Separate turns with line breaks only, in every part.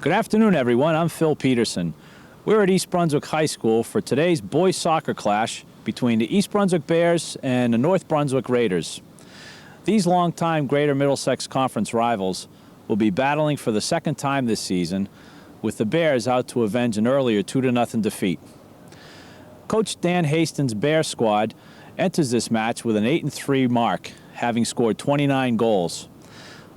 Good afternoon, everyone. I'm Phil Peterson. We're at East Brunswick High School for today's boys soccer clash between the East Brunswick Bears and the North Brunswick Raiders. These longtime Greater Middlesex Conference rivals will be battling for the second time this season, with the Bears out to avenge an earlier 2-0 defeat. Coach Dan Hastings' Bear squad enters this match with an 8-3 mark, having scored 29 goals.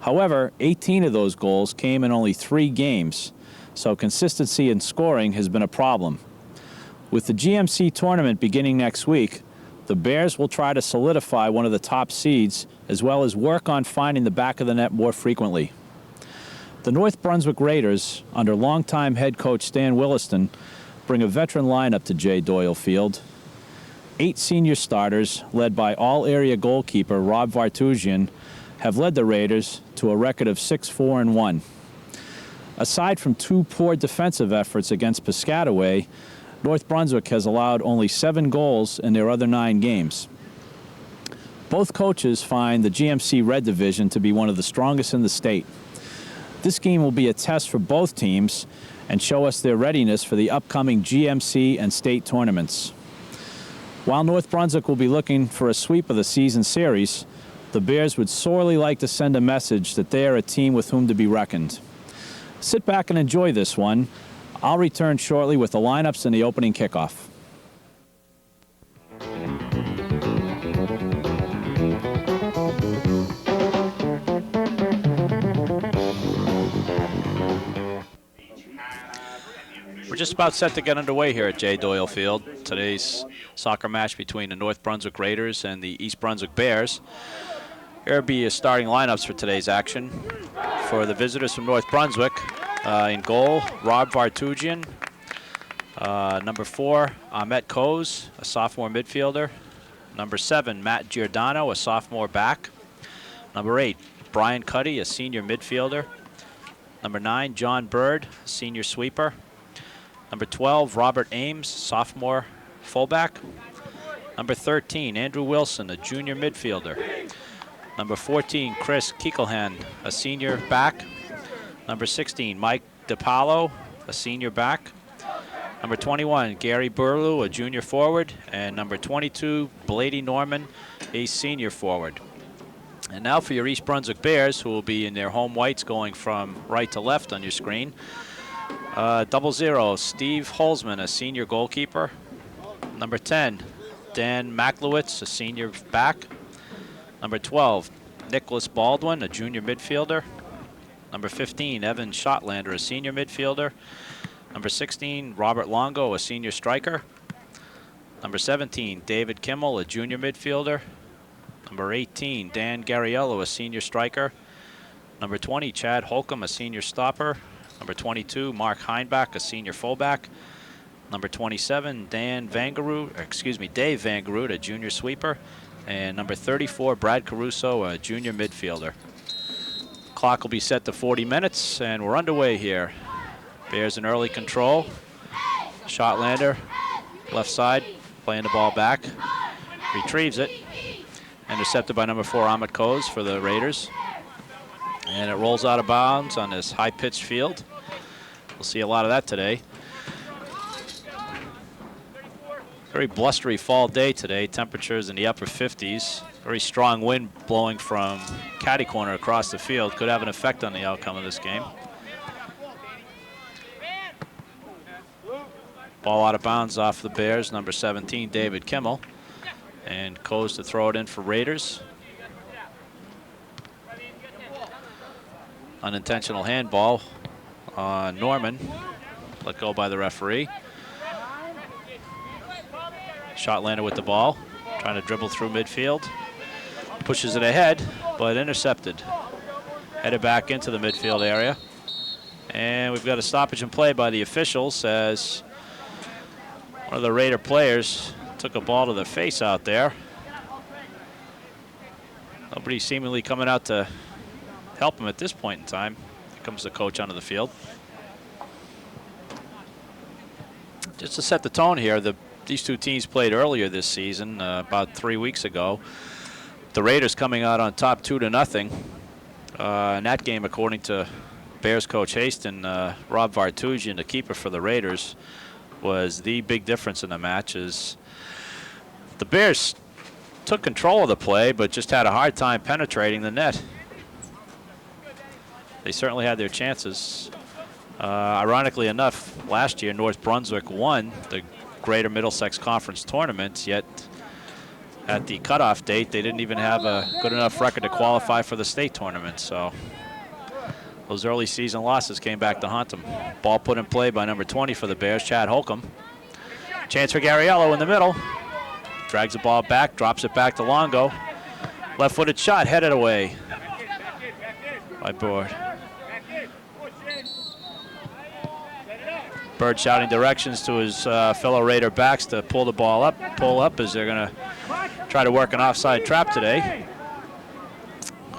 However, 18 of those goals came in only 3 games, so consistency in scoring has been a problem. With the GMC tournament beginning next week, the Bears will try to solidify one of the top seeds, as well as work on finding the back of the net more frequently. The North Brunswick Raiders, under longtime head coach Stan Williston, bring a veteran lineup to J. Doyle Field. 8 senior starters, led by all-area goalkeeper Rob Vartusian, have led the Raiders to a record of 6-4-1. Aside from 2 poor defensive efforts against Piscataway, North Brunswick has allowed only 7 goals in their other 9 games. Both coaches find the GMC Red Division to be one of the strongest in the state. This game will be a test for both teams and show us their readiness for the upcoming GMC and state tournaments. While North Brunswick will be looking for a sweep of the season series, the Bears would sorely like to send a message that they are a team with whom to be reckoned. Sit back and enjoy this one. I'll return shortly with the lineups and the opening kickoff. We're just about set to get underway here at J. Doyle Field. Today's soccer match between the North Brunswick Raiders and the East Brunswick Bears. Here will be your starting lineups for today's action. For the visitors from North Brunswick, in goal, Rob Vartusian. Number 4, Ahmet Koz, a sophomore midfielder. Number 7, Matt Giordano, a sophomore back. Number 8, Brian Cuddy, a senior midfielder. Number 9, John Bird, a senior sweeper. Number 12, Robert Ames, sophomore fullback. Number 13, Andrew Wilson, a junior midfielder. Number 14, Chris Kiekelhan, a senior back. Number 16, Mike DiPaolo, a senior back. Number 21, Gary Burlew, a junior forward. And number 22, Blady Norman, a senior forward. And now for your East Brunswick Bears, who will be in their home whites going from right to left on your screen. 00, Steve Holzman, a senior goalkeeper. Number 10, Dan Maklowitz, a senior back. Number 12, Nicholas Baldwin, a junior midfielder. Number 15, Evan Schottlander, a senior midfielder. Number 16, Robert Longo, a senior striker. Number 17, David Kimmel, a junior midfielder. Number 18, Dan Gariello, a senior striker. Number 20, Chad Holcomb, a senior stopper. Number 22, Mark Heinbach, a senior fullback. Number 27, Dave Vangarut, a junior sweeper. And number 34, Brad Caruso, a junior midfielder. Clock will be set to 40 minutes, and we're underway here. Bears in early control. Schottlander, left side, playing the ball back. Retrieves it. Intercepted by number 4, Ahmet Koz for the Raiders. And it rolls out of bounds on this high-pitched field. We'll see a lot of that today. Very blustery fall day today. Temperatures in the upper 50s. Very strong wind blowing from catty corner across the field. Could have an effect on the outcome of this game. Ball out of bounds off the Bears. Number 17, David Kimmel. And Koz to throw it in for Raiders. Unintentional handball on Norman. Let go by the referee. Schottlander with the ball, trying to dribble through midfield. Pushes it ahead, but intercepted. Headed back into the midfield area. And we've got a stoppage in play by the officials as one of the Raider players took a ball to the face out there. Nobody seemingly coming out to help him at this point in time. Here comes the coach onto the field. Just to set the tone here, these two teams played earlier this season, about 3 weeks ago. The Raiders coming out on top 2-0. In that game, according to Bears coach Haston, Rob Vartugian, the keeper for the Raiders, was the big difference in the match. As the Bears took control of the play, but just had a hard time penetrating the net. They certainly had their chances. Ironically enough, last year North Brunswick won the Greater Middlesex Conference tournament, yet at the cutoff date they didn't even have a good enough record to qualify for the state tournament. So those early season losses came back to haunt them. Ball put in play by number 20 for the Bears, Chad Holcomb. Chance for Gariello in the middle. Drags the ball back, drops it back to Longo. Left-footed shot, headed away by Bird. Bird shouting directions to his fellow Raider backs to pull the ball up, pull up, as they're going to try to work an offside trap today.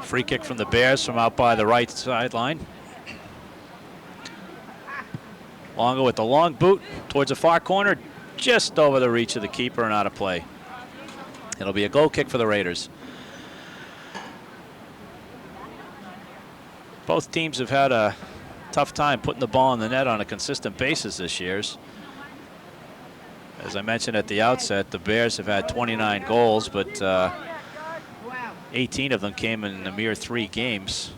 Free kick from the Bears from out by the right sideline. Longo with the long boot towards the far corner, just over the reach of the keeper and out of play. It'll be a goal kick for the Raiders. Both teams have had a tough time putting the ball in the net on a consistent basis this year. As I mentioned at the outset, the Bears have had 29 goals, but 18 of them came in a mere 3 games.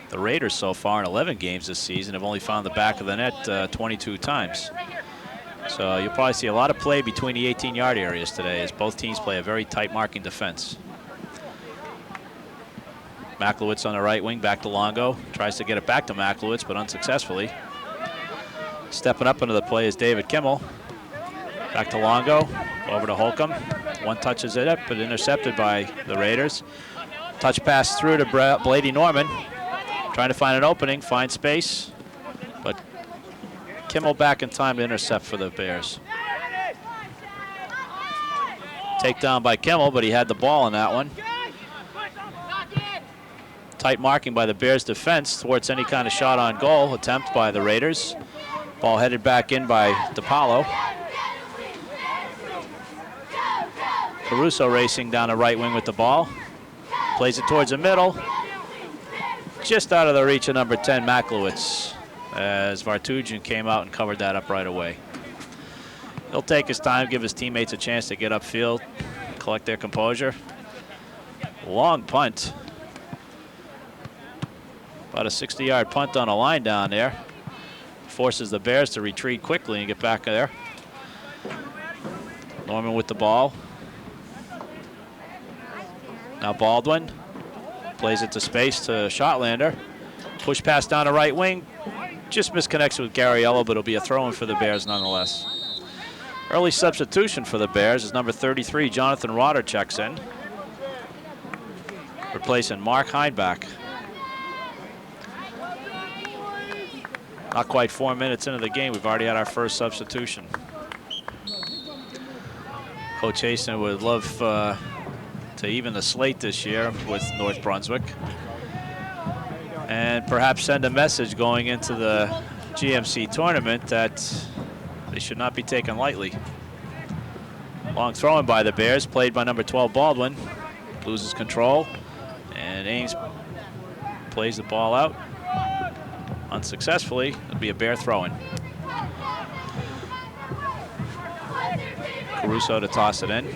The Raiders so far in 11 games this season have only found the back of the net 22 times. So you'll probably see a lot of play between the 18-yard areas today, as both teams play a very tight marking defense. Maklowitz on the right wing, back to Longo. Tries to get it back to Maklowitz, but unsuccessfully. Stepping up into the play is David Kimmel. Back to Longo, over to Holcomb. One touches it up, but intercepted by the Raiders. Touch pass through to Blady Norman. Trying to find an opening, find space, but Kimmel back in time to intercept for the Bears. Takedown by Kimmel, but he had the ball in that one. Tight marking by the Bears defense towards any kind of shot on goal attempt by the Raiders. Ball headed back in by DiPaolo. Caruso racing down the right wing with the ball. Plays it towards the middle. Just out of the reach of number 10, Maklowitz, as Vartugian came out and covered that up right away. He'll take his time, give his teammates a chance to get upfield, collect their composure. Long punt. About a 60-yard punt on a line down there. Forces the Bears to retreat quickly and get back there. Norman with the ball. Now Baldwin plays it to space to Shotlander. Push pass down the right wing. Just misconnects with Gariello, but it'll be a throw-in for the Bears nonetheless. Early substitution for the Bears is number 33, Jonathan Rotter checks in, replacing Mark Heinbach. Not quite 4 minutes into the game, we've already had our first substitution. Coach Haston would love to even the slate this year with North Brunswick, and perhaps send a message going into the GMC tournament that they should not be taken lightly. Long throw-in by the Bears, played by number 12 Baldwin. Loses control, and Ames plays the ball out unsuccessfully. It'll be a Bear throw-in. Caruso to toss it in.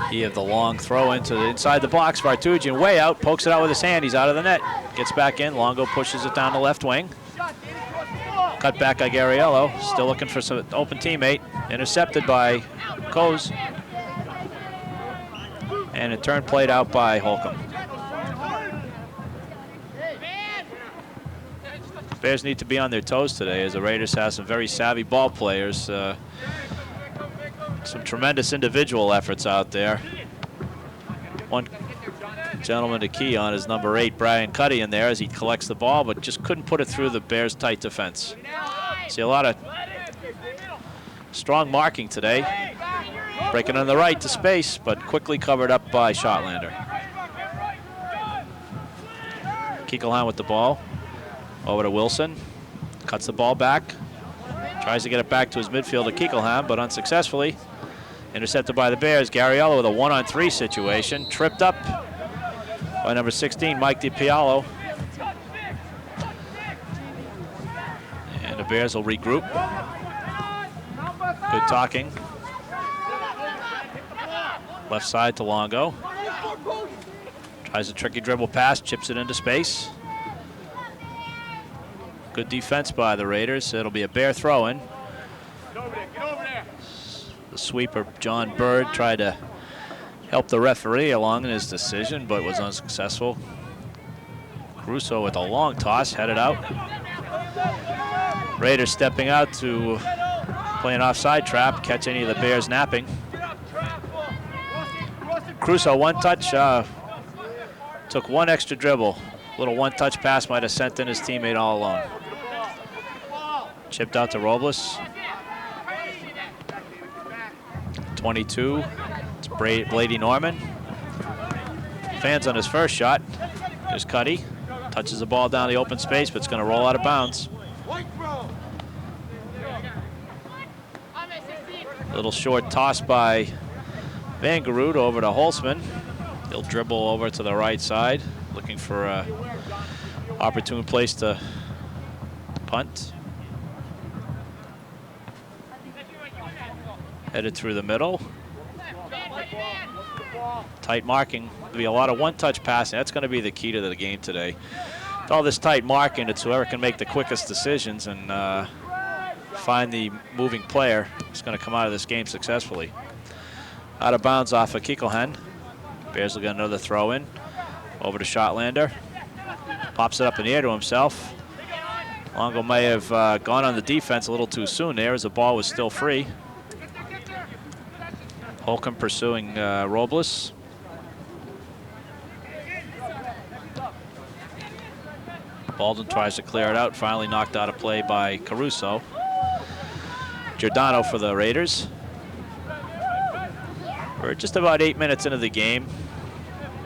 He had the long throw into the inside the box. Vartugian way out, pokes it out with his hand. He's out of the net. Gets back in. Longo pushes it down the left wing. Cut back by Gariello. Still looking for some open teammate. Intercepted by Coase. And a turn played out by Holcomb. Bears need to be on their toes today, as the Raiders have some very savvy ball players. Some tremendous individual efforts out there. One gentleman to key on is number 8, Brian Cuddy, in there as he collects the ball, but just couldn't put it through the Bears' tight defense. See a lot of strong marking today. Breaking on the right to space, but quickly covered up by Shotlander. Keekelheim with the ball. Over to Wilson. Cuts the ball back. Tries to get it back to his midfielder, Keekelheim, but unsuccessfully. Intercepted by the Bears. Gariello with a 1-on-3 situation. Tripped up by number 16, Mike DiPiolo. Bears will regroup. Good talking. Left side to Longo. Tries a tricky dribble pass, chips it into space. Good defense by the Raiders. It'll be a Bear throw-in. The sweeper, John Bird, tried to help the referee along in his decision, but was unsuccessful. Caruso with a long toss, headed out. Raiders stepping out to play an offside trap, catch any of the Bears napping. Caruso, one touch, took one extra dribble. Little one-touch pass might have sent in his teammate all alone. Chipped out to Robles. 22, it's Brady Norman. Fans on his first shot. There's Cuddy. Touches the ball down the open space, but it's going to roll out of bounds. Little short toss by Van Garud over to Holzman. He'll dribble over to the right side, looking for a opportune place to punt. Headed through the middle. Tight marking. There'll be a lot of one-touch passing. That's going to be the key to the game today. With all this tight marking, it's whoever can make the quickest decisions and find the moving player is going to come out of this game successfully. Out of bounds off of Kiekelhen. Bears will get another throw in. Over to Schottlander. Pops it up in the air to himself. Longo may have gone on the defense a little too soon there as the ball was still free. Holcomb pursuing Robles. Baldwin tries to clear it out, finally knocked out of play by Caruso. Giordano for the Raiders. We're just about 8 minutes into the game.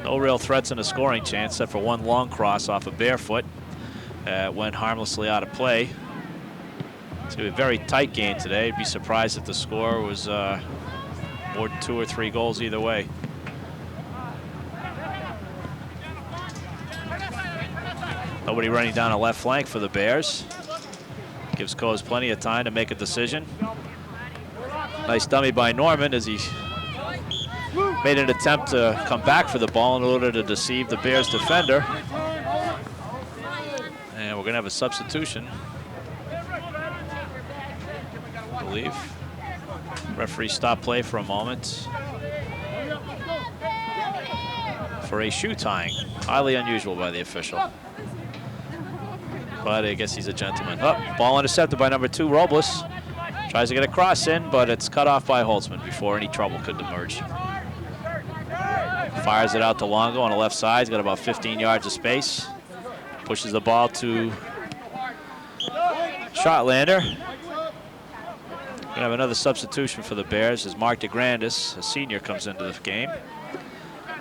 No real threats in a scoring chance except for one long cross off of Barefoot. Went harmlessly out of play. It's going to be a very tight game today. I'd be surprised if the score was more than 2 or 3 goals either way. Nobody running down a left flank for the Bears. Gives Coes plenty of time to make a decision. Nice dummy by Norman as he made an attempt to come back for the ball in order to deceive the Bears defender. And we're going to have a substitution, I believe. Referee stopped play for a moment for a shoe tying. Highly unusual by the official. But I guess he's a gentleman. Oh, ball intercepted by number 2, Robles. Tries to get a cross in, but it's cut off by Holtzman before any trouble could emerge. Fires it out to Longo on the left side. He's got about 15 yards of space. Pushes the ball to Schottlander. Gonna have another substitution for the Bears as Mark DeGrandis, a senior, comes into the game,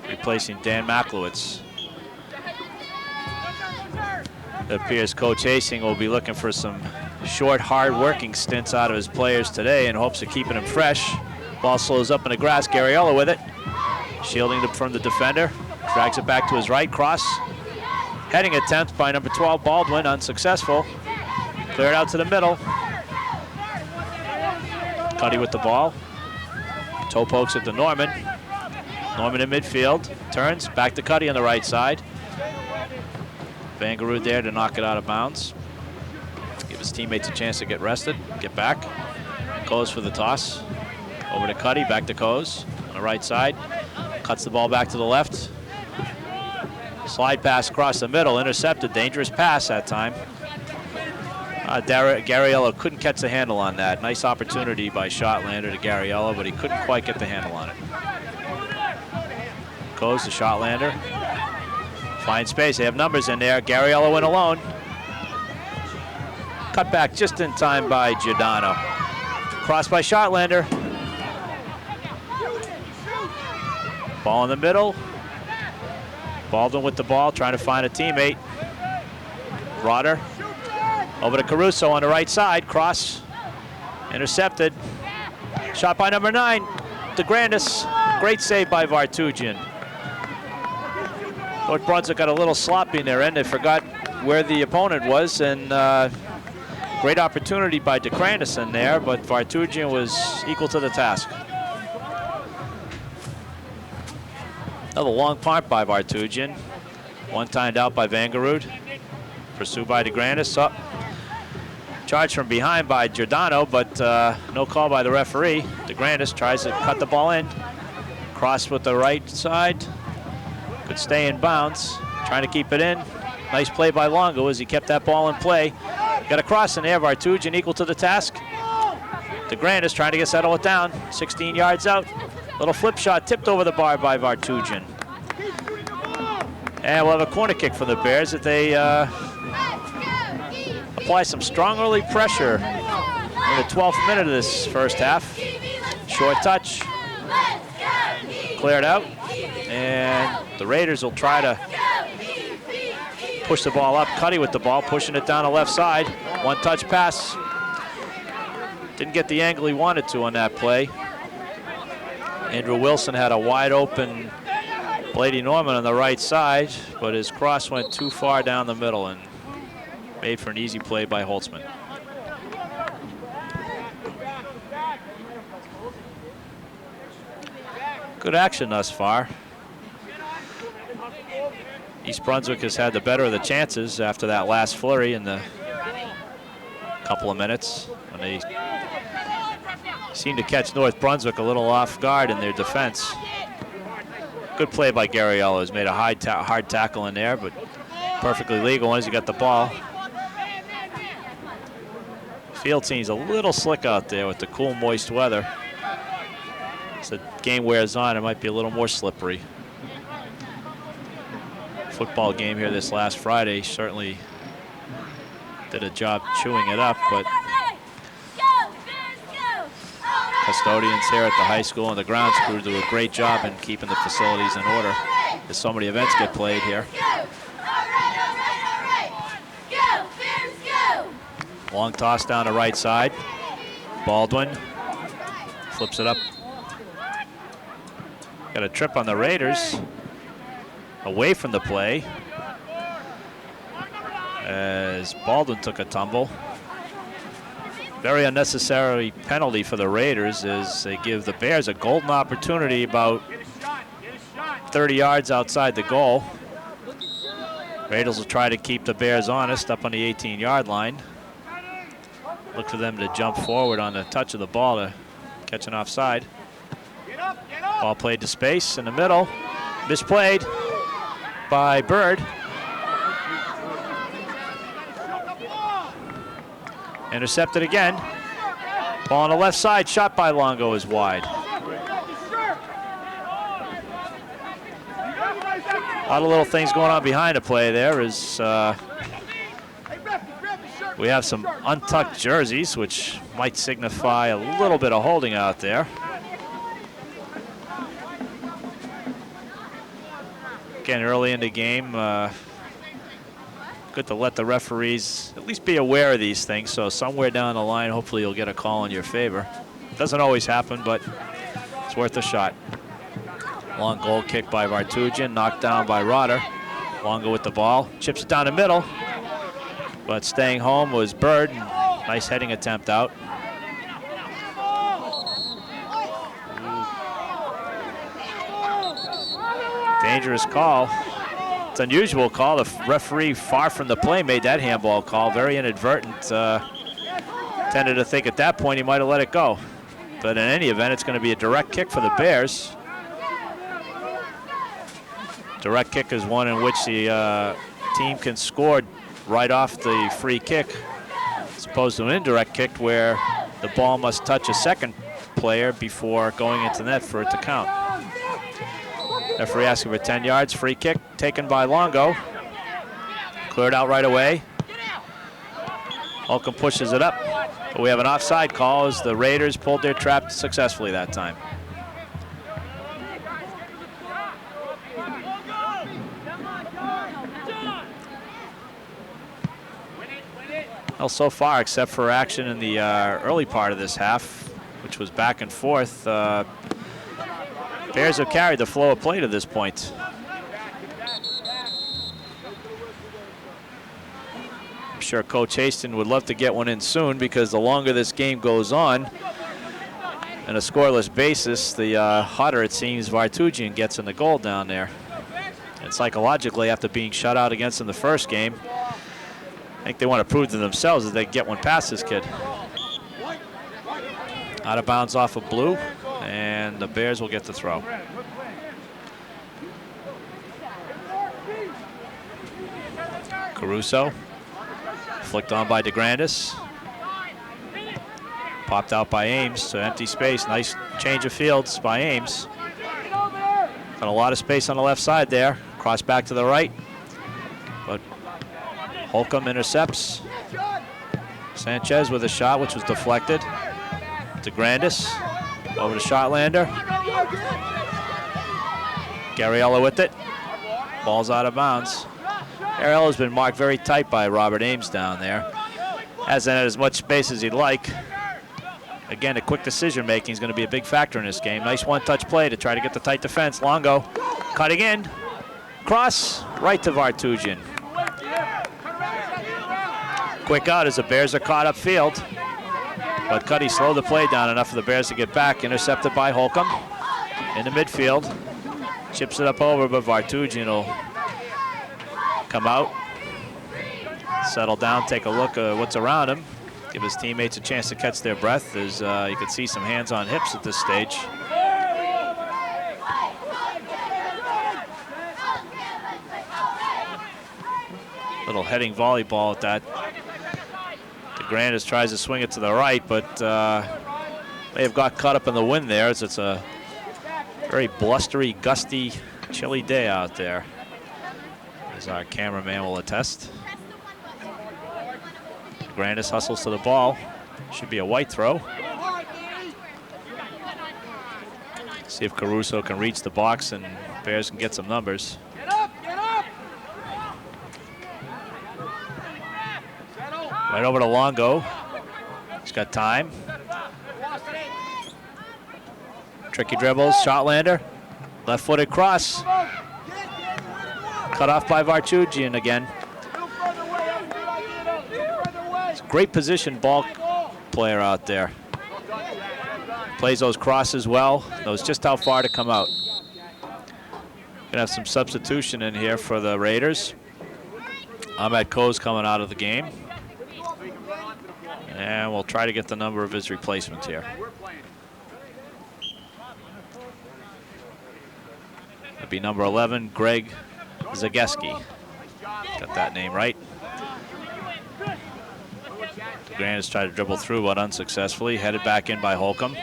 replacing Dan Maklowitz. It appears Coach Hastings will be looking for some short, hard-working stints out of his players today in hopes of keeping them fresh. Ball slows up in the grass. Garriella with it, shielding it from the defender. Drags it back to his right. Cross. Heading attempt by number 12, Baldwin, unsuccessful. Cleared out to the middle. Cuddy with the ball. Toe pokes it to Norman. Norman in midfield. Turns back to Cuddy on the right side. Van Garud there to knock it out of bounds. Give his teammates a chance to get rested, get back. Coes for the toss. Over to Cuddy, back to Coes on the right side. Cuts the ball back to the left. Slide pass across the middle, intercepted. Dangerous pass that time. Garriella couldn't catch the handle on that. Nice opportunity by Schottlander to Garriella, but he couldn't quite get the handle on it. Coes to Schottlander. Fine space, they have numbers in there. Garriella went alone. Cut back just in time by Giordano. Cross by Schottlander. Ball in the middle. Baldwin with the ball, trying to find a teammate. Rotter. Over to Caruso on the right side. Cross. Intercepted. Shot by number 9, DeGrandis. Great save by Vartugian. North Brunswick got a little sloppy in their end. They forgot where the opponent was and Great opportunity by DeGrandison there, but Vartugian was equal to the task. Another long punt by Vartugian. One timed out by Vangerud. Pursued by DeGrandis. Up. Charged from behind by Giordano, but no call by the referee. DeGrandis tries to cut the ball in. Cross with the right side. Could stay in bounds. Trying to keep it in. Nice play by Longo as he kept that ball in play. Got a cross in there. Vartugian equal to the task. DeGrandis trying to settle it down. 16 yards out. Little flip shot tipped over the bar by Vartugian. And we'll have a corner kick for the Bears if they apply some strong early pressure in the 12th minute of this first half. Short touch. Cleared out. And the Raiders will try to push the ball up. Cuddy with the ball, pushing it down the left side. One touch pass. Didn't get the angle he wanted to on that play. Andrew Wilson had a wide open Blady Norman on the right side, but his cross went too far down the middle and made for an easy play by Holtzman. Good action thus far. East Brunswick has had the better of the chances after that last flurry in the couple of minutes when they seemed to catch North Brunswick a little off guard in their defense. Good play by Gariello. He's made a hard tackle in there, but perfectly legal once he got the ball. Field team's a little slick out there with the cool, moist weather. As the game wears on, it might be a little more slippery. Football game here this last Friday certainly did a job chewing it up, but custodians here at the high school and the grounds crew do a great job in keeping the facilities in order, as so many events get played here. Long toss down the right side. Baldwin flips it up. Got a trip on the Raiders. Away from the play as Baldwin took a tumble. Very unnecessary penalty for the Raiders as they give the Bears a golden opportunity about 30 yards outside the goal. Raiders will try to keep the Bears honest up on the 18-yard line. Look for them to jump forward on the touch of the ball to catch an offside. Ball played to space in the middle. Misplayed by Bird. Intercepted again. Ball on the left side, shot by Longo is wide. A lot of little things going on behind the play there as we have some untucked jerseys, which might signify a little bit of holding out there. Again, early in the game, good to let the referees at least be aware of these things, so somewhere down the line, hopefully you'll get a call in your favor. Doesn't always happen, but it's worth a shot. Long goal kick by Vartugian, knocked down by Rotter. Longo with the ball, chips it down the middle, but staying home was Bird. Nice heading attempt out. Dangerous call. It's an unusual call. The referee far from the play made that handball call. Very inadvertent. Tended to think at that point he might have let it go. But in any event, it's going to be a direct kick for the Bears. Direct kick is one in which the team can score right off the free kick, as opposed to an indirect kick where the ball must touch a second player before going into the net for it to count. Referee asking for 10 yards. Free kick taken by Longo. Cleared out right away. Holcomb pushes it up. But we have an offside call as the Raiders pulled their trap successfully that time. Well, so far, except for action in the early part of this half, which was back and forth, Bears have carried the flow of play to this point. sure Coach Haston would love to get one in soon, because the longer this game goes on, on a scoreless basis, the hotter it seems Vartugian gets in the goal down there. And psychologically, after being shut out against in the first game, I think they want to prove to themselves that they can get one past this kid. Out of bounds off of blue, and the Bears will get the throw. Caruso, flicked on by DeGrandis. Popped out by Ames to empty space. Nice change of fields by Ames. Got a lot of space on the left side there. Cross back to the right, but Holcomb intercepts. Sanchez with a shot which was deflected. DeGrandis over to Shotlander. Garriella with it. Ball's out of bounds. Garriella's been marked very tight by Robert Ames down there. Hasn't had as much space as he'd like. Again, a quick decision making is going to be a big factor in this game. Nice one-touch play to try to get the tight defense. Longo cutting in. Cross right to Vartugian. Quick out as the Bears are caught upfield. But Cuddy slowed the play down enough for the Bears to get back. Intercepted by Holcomb in the midfield. Chips it up over, but Vartugian will come out, settle down, take a look at what's around him, give his teammates a chance to catch their breath. As you can see some hands on hips at this stage. Little heading volleyball at that. DeGrandis tries to swing it to the right, but they have got caught up in the wind there, as it's a very blustery, gusty, chilly day out there, as our cameraman will attest. DeGrandis hustles to the ball. Should be a white throw. See if Caruso can reach the box and Bears can get some numbers. Right over to Longo. He's got time. Tricky dribbles, Shotlander. Left-footed cross. Cut off by Vartugian again. It's a great position ball player out there. Plays those crosses well. Knows just how far to come out. Gonna have some substitution in here for the Raiders. Ahmed Coe's coming out of the game. And we'll try to get the number of his replacements here. It'll be number 11, Greg Zageski. Got that name right. DeGrandis tried to dribble through, but unsuccessfully. Headed back in by Holcomb.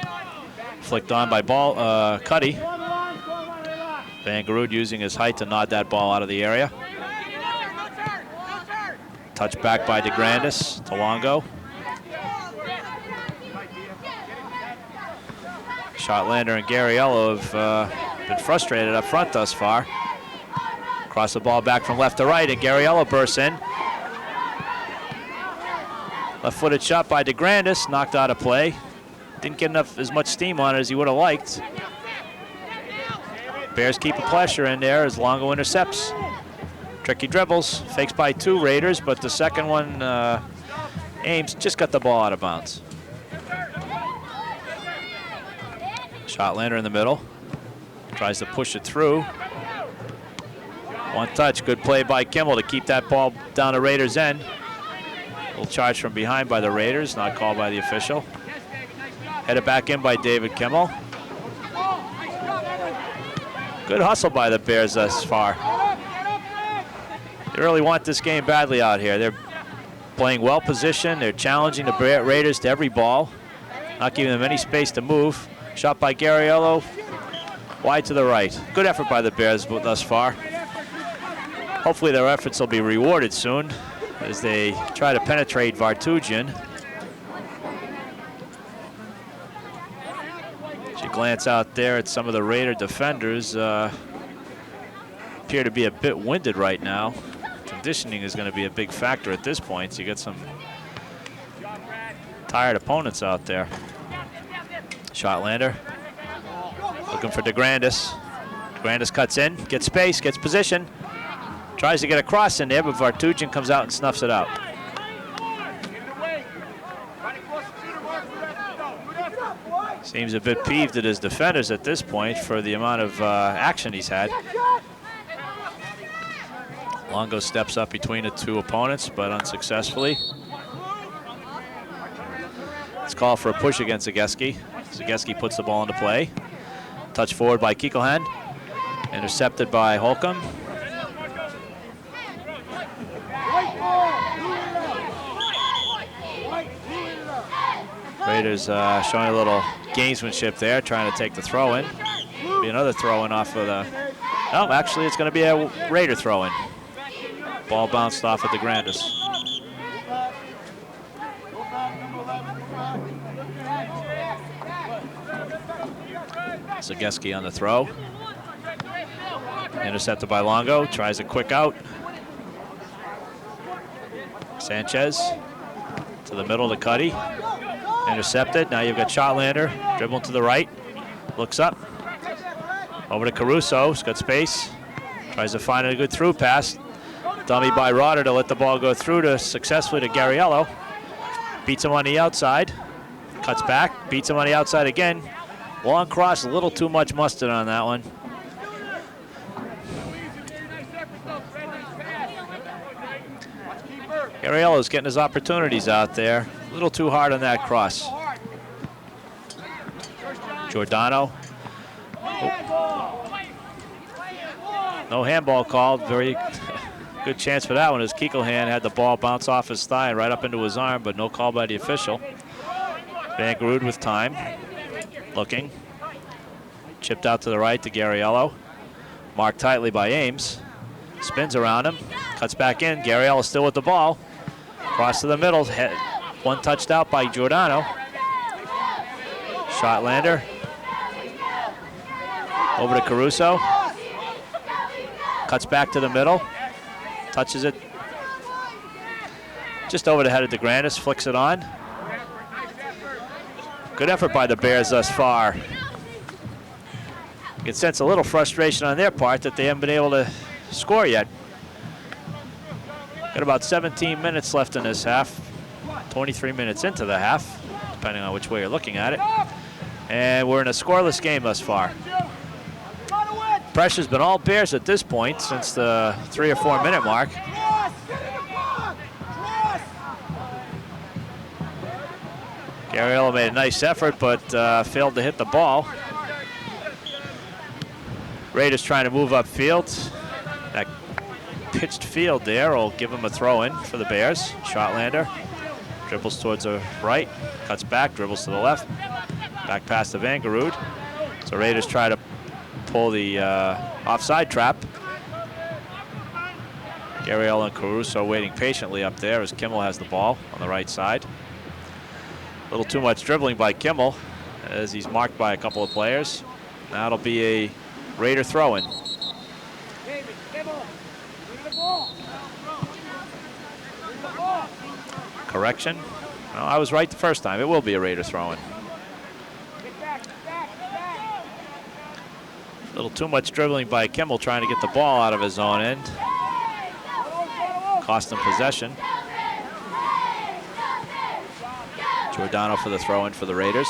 Flicked on by Cuddy. Van Garud using his height to nod that ball out of the area. Touch back by DeGrandis to Longo. Shotlander and Garriella have been frustrated up front thus far. Cross the ball back from left to right, and Garriella bursts in. Left-footed shot by DeGrandis, knocked out of play. Didn't get as much steam on it as he would have liked. Bears keep a pressure in there as Longo intercepts. Tricky dribbles, fakes by two Raiders, but the second one, Ames just got the ball out of bounds. Shotlander in the middle, tries to push it through. One touch, good play by Kimmel to keep that ball down the Raiders' end. Little charge from behind by the Raiders, not called by the official. Headed back in by David Kimmel. Good hustle by the Bears thus far. They really want this game badly out here. They're playing well positioned. They're challenging the Raiders to every ball, not giving them any space to move. Shot by Garriello, wide to the right. Good effort by the Bears thus far. Hopefully their efforts will be rewarded soon as they try to penetrate Vartugian. As you glance out there at some of the Raider defenders, appear to be a bit winded right now. Conditioning is going to be a big factor at this point, so you get some tired opponents out there. Shotlander looking for DeGrandis. DeGrandis cuts in, gets space, gets position. Tries to get a cross in there, but Vartugian comes out and snuffs it out. Seems a bit peeved at his defenders at this point for the amount of action he's had. Longo steps up between the two opponents, but unsuccessfully. Let's call for a push against Zagieski. Zagieski puts the ball into play. Touch forward by Keeklehand. Intercepted by Holcomb. Raiders showing a little gamesmanship there, trying to take the throw in. Be another throw in off of the. Oh, actually, it's going to be a Raider throw in. Ball bounced off at the Grandis. Zagieski on the throw. Intercepted by Longo. Tries a quick out. Sanchez to the middle to Cuddy. Intercepted. Now you've got Shotlander dribbling to the right. Looks up. Over to Caruso. He's got space. Tries to find a good through pass. Dummy by Rotter to let the ball go through to successfully to Gariello. Beats him on the outside. Cuts back. Beats him on the outside again. Long cross. A little too much mustard on that one. Gariello's getting his opportunities out there. A little too hard on that cross. Giordano. Oh. No handball called. Very good chance for that one as Keeklehand had the ball bounce off his thigh and right up into his arm, but no call by the official. Van Grood with time. Looking. Chipped out to the right to Gariello. Marked tightly by Ames. Spins around him. Cuts back in. Gariello still with the ball. Cross to the middle. One touched out by Giordano. Shotlander. Over to Caruso. Cuts back to the middle. Touches it. Just over the head of DeGrandis. Flicks it on. Good effort by the Bears thus far. You can sense a little frustration on their part that they haven't been able to score yet. Got about 17 minutes left in this half. 23 minutes into the half, depending on which way you're looking at it. And we're in a scoreless game thus far. Pressure's been all Bears at this point since the 3 or 4 minute mark. Gariello made a nice effort, but failed to hit the ball. Raiders trying to move upfield. That pitched field there will give him a throw in for the Bears. Shotlander dribbles towards the right, cuts back, dribbles to the left, back past the Van Grood. So Raiders try to pull the offside trap. Gariello and Caruso waiting patiently up there as Kimmel has the ball on the right side. A little too much dribbling by Kimmel as he's marked by a couple of players. Now it'll be a Raider throw-in. Correction. No, I was right the first time. It will be a Raider throw-in. A little too much dribbling by Kimmel trying to get the ball out of his own end. Cost him possession. Giordano for the throw-in for the Raiders.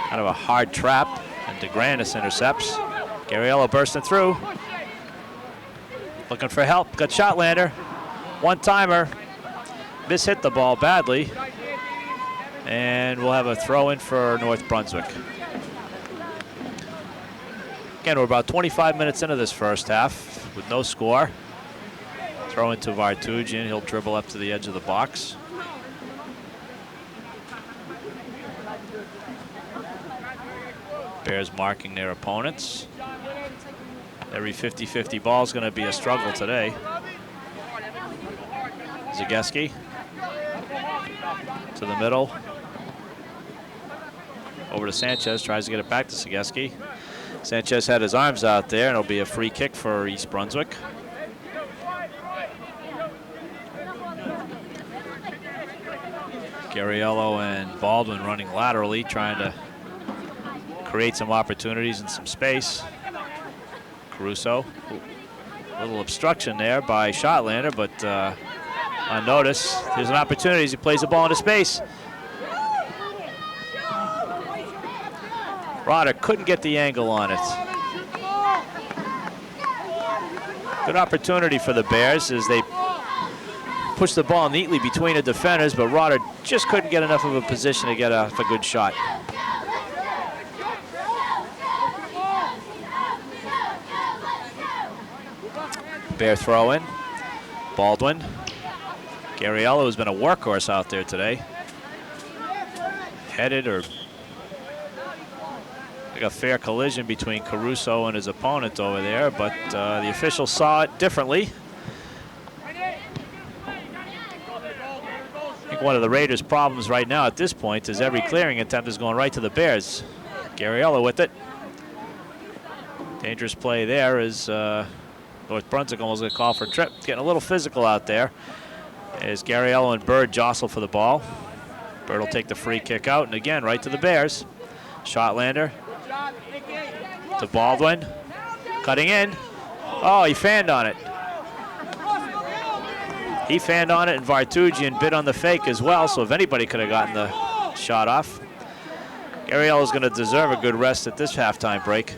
Kind of a hard trap, and DeGrandis intercepts. Gariello bursting through. Looking for help, got Shotlander. One-timer, mishit the ball badly. And we'll have a throw-in for North Brunswick. Again, we're about 25 minutes into this first half with no score. Throw into Vartugian, he'll dribble up to the edge of the box. Bears marking their opponents. Every 50-50 ball is going to be a struggle today. Zagieski to the middle. Over to Sanchez, tries to get it back to Zagieski. Sanchez had his arms out there, and it'll be a free kick for East Brunswick. Gariello and Baldwin running laterally, trying to create some opportunities and some space. Caruso, a little obstruction there by Shotlander, but on notice. There's an opportunity as he plays the ball into space. Rodder couldn't get the angle on it. Good opportunity for the Bears as they push the ball neatly between the defenders, but Rodder just couldn't get enough of a position to get off a good shot. Bear throw in. Baldwin. Gariello has been a workhorse out there today. Headed or like a fair collision between Caruso and his opponent over there, but the officials saw it differently. I think one of the Raiders' problems right now at this point is every clearing attempt is going right to the Bears. Gariello with it. Dangerous play there as North Brunswick almost got called for a trip. Getting a little physical out there as Gariello and Bird jostle for the ball. Bird will take the free kick out, and again, right to the Bears. Shotlander to Baldwin. Cutting in. Oh, he fanned on it. He fanned on it, and Vartugian bid on the fake as well, so if anybody could have gotten the shot off. Gariello's going to deserve a good rest at this halftime break.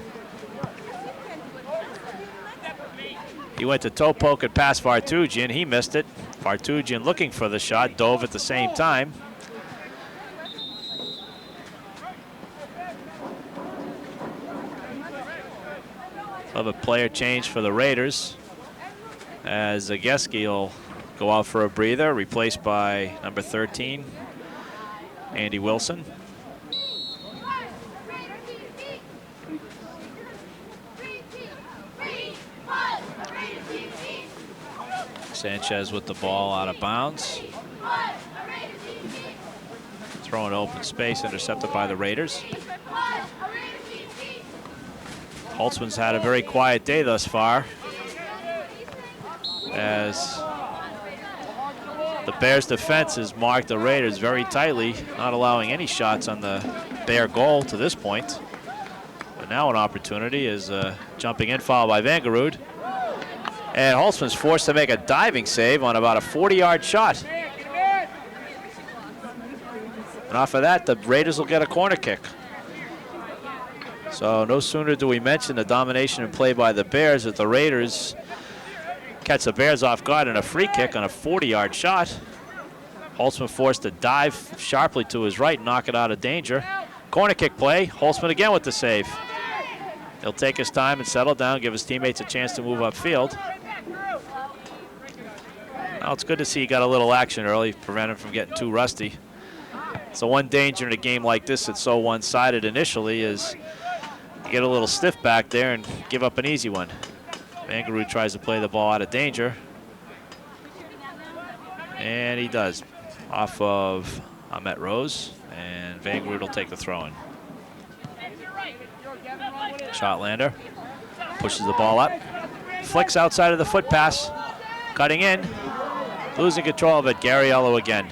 He went to toe poke and past Vartugian. He missed it. Vartugian looking for the shot, dove at the same time. Of a player change for the Raiders as Zagieski will go out for a breather, replaced by number 13, Andy Wilson. Sanchez with the ball out of bounds. Throwing open space, intercepted by the Raiders. Holtzman's had a very quiet day thus far as the Bears defense has marked the Raiders very tightly, not allowing any shots on the Bear goal to this point. But now an opportunity is jumping in, followed by Vangerud. And Holtzman's forced to make a diving save on about a 40-yard shot. And off of that, the Raiders will get a corner kick. So no sooner do we mention the domination and play by the Bears that the Raiders catch the Bears off guard in a free kick on a 40-yard shot. Holtzman forced to dive sharply to his right and knock it out of danger. Corner kick play, Holtzman again with the save. He'll take his time and settle down, give his teammates a chance to move upfield. Well, it's good to see he got a little action early, prevent him from getting too rusty. So one danger in a game like this that's so one-sided initially is you get a little stiff back there and give up an easy one. Vangerud tries to play the ball out of danger. And he does. Off of Ahmet Rose, and Vangerud will take the throw-in. Shotlander pushes the ball up. Flicks outside of the foot pass. Cutting in. Losing control of it, Gariello again.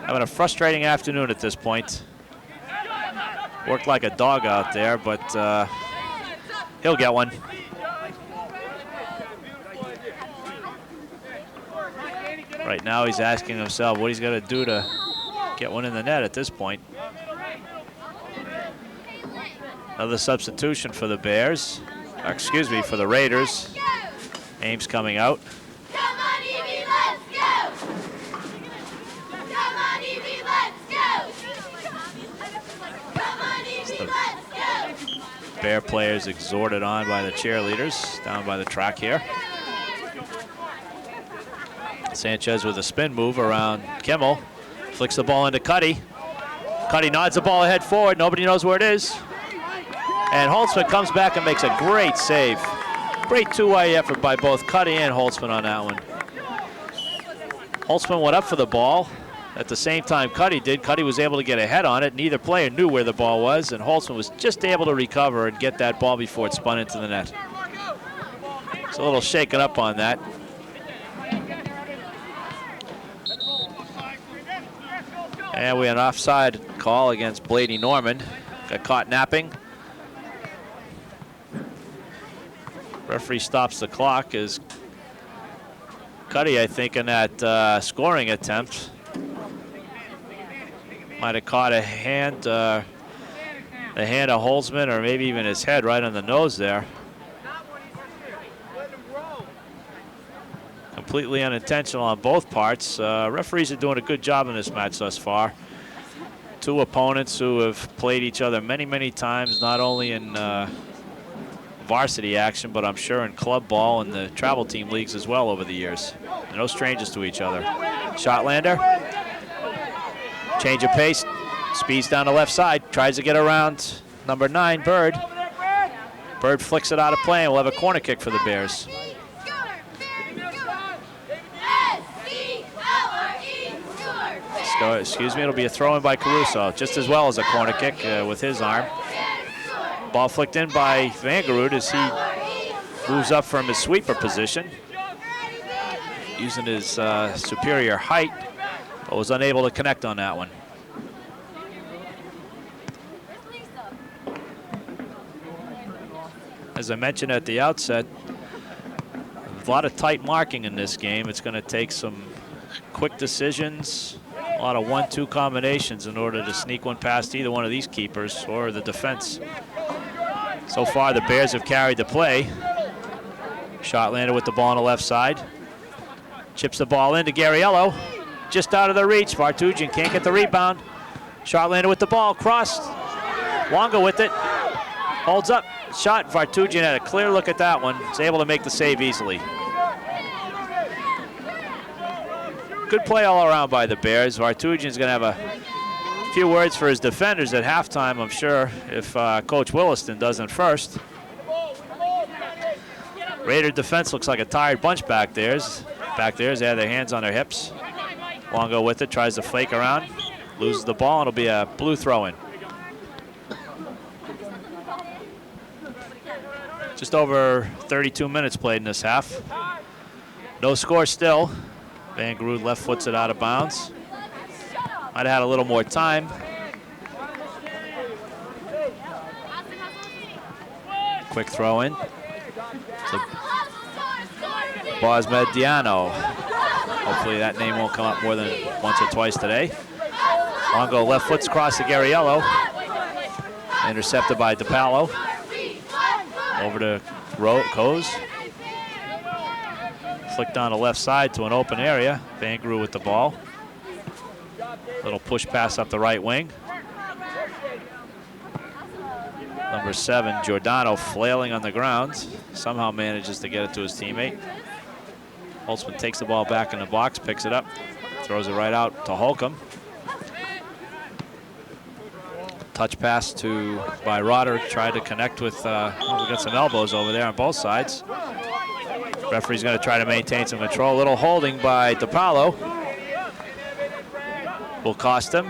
Having a frustrating afternoon at this point. Worked like a dog out there, but he'll get one. Right now he's asking himself what he's got to do to get one in the net at this point. Another substitution for the Bears. Excuse me, for the Raiders. Ames coming out.
Come on, Evie, let's go! Come on, Evie, let's go! Come on, Evie, let's go!
Bear players exhorted on by the cheerleaders down by the track here. Sanchez with a spin move around Kimmel. Flicks the ball into Cuddy. Cuddy nods the ball ahead forward. Nobody knows where it is. And Holtzman comes back and makes a great save. Great two-way effort by both Cuddy and Holtzman on that one. Holtzman went up for the ball. At the same time Cuddy did. Cuddy was able to get a head on it. Neither player knew where the ball was, and Holtzman was just able to recover and get that ball before it spun into the net. It's a little shaken up on that. And we had an offside call against Blady Norman. Got caught napping. Referee stops the clock as Cuddy, I think, in that scoring attempt, might have caught a hand, the hand of Holzman, or maybe even his head right on the nose there. Completely unintentional on both parts. Referees are doing a good job in this match thus far. Two opponents who have played each other many, many times, not only in varsity action, but I'm sure in club ball and the travel team leagues as well over the years. They're no strangers to each other. Shotlander, change of pace, speeds down the left side, tries to get around number 9, Bird. Bird flicks it out of play, and we'll have a corner kick for the Bears. Excuse me, it'll be a throw-in by Caruso, just as well as a corner kick with his arm. Ball flicked in by Vangerud as he moves up from his sweeper position, using his superior height, but was unable to connect on that one. As I mentioned at the outset, a lot of tight marking in this game. It's going to take some quick decisions, a lot of 1-2 combinations in order to sneak one past either one of these keepers or the defense. So far, the Bears have carried the play. Shotlander with the ball on the left side. Chips the ball into Gariello. Just out of the reach. Vartugian can't get the rebound. Shotlander with the ball, crossed. Wonga with it. Holds up. Shot. Vartugian had a clear look at that one. Is able to make the save easily. Good play all around by the Bears. Vartugian's going to have a few words for his defenders at halftime, I'm sure, if Coach Williston doesn't first. Raider defense looks like a tired bunch back there. They have their hands on their hips. Longo with it, tries to flake around, loses the ball, and it'll be a blue throw-in. Just over 32 minutes played in this half. No score still. Van Grood left foots it out of bounds. Might have had a little more time. Quick throw in to Bosmediano. Hopefully that name won't come up more than once or twice today. Longo left foot's cross to Gariello. Intercepted by DePalo. Over to Coase. Flicked on the left side to an open area. Van Grood with the ball. Little push pass up the right wing. Number 7, Giordano, flailing on the ground. Somehow manages to get it to his teammate. Holtzman takes the ball back in the box, picks it up, throws it right out to Holcomb. Touch pass by Rotter, tried to connect with, we got some elbows over there on both sides. Referee's going to try to maintain some control. A little holding by DePalo. Will cost him.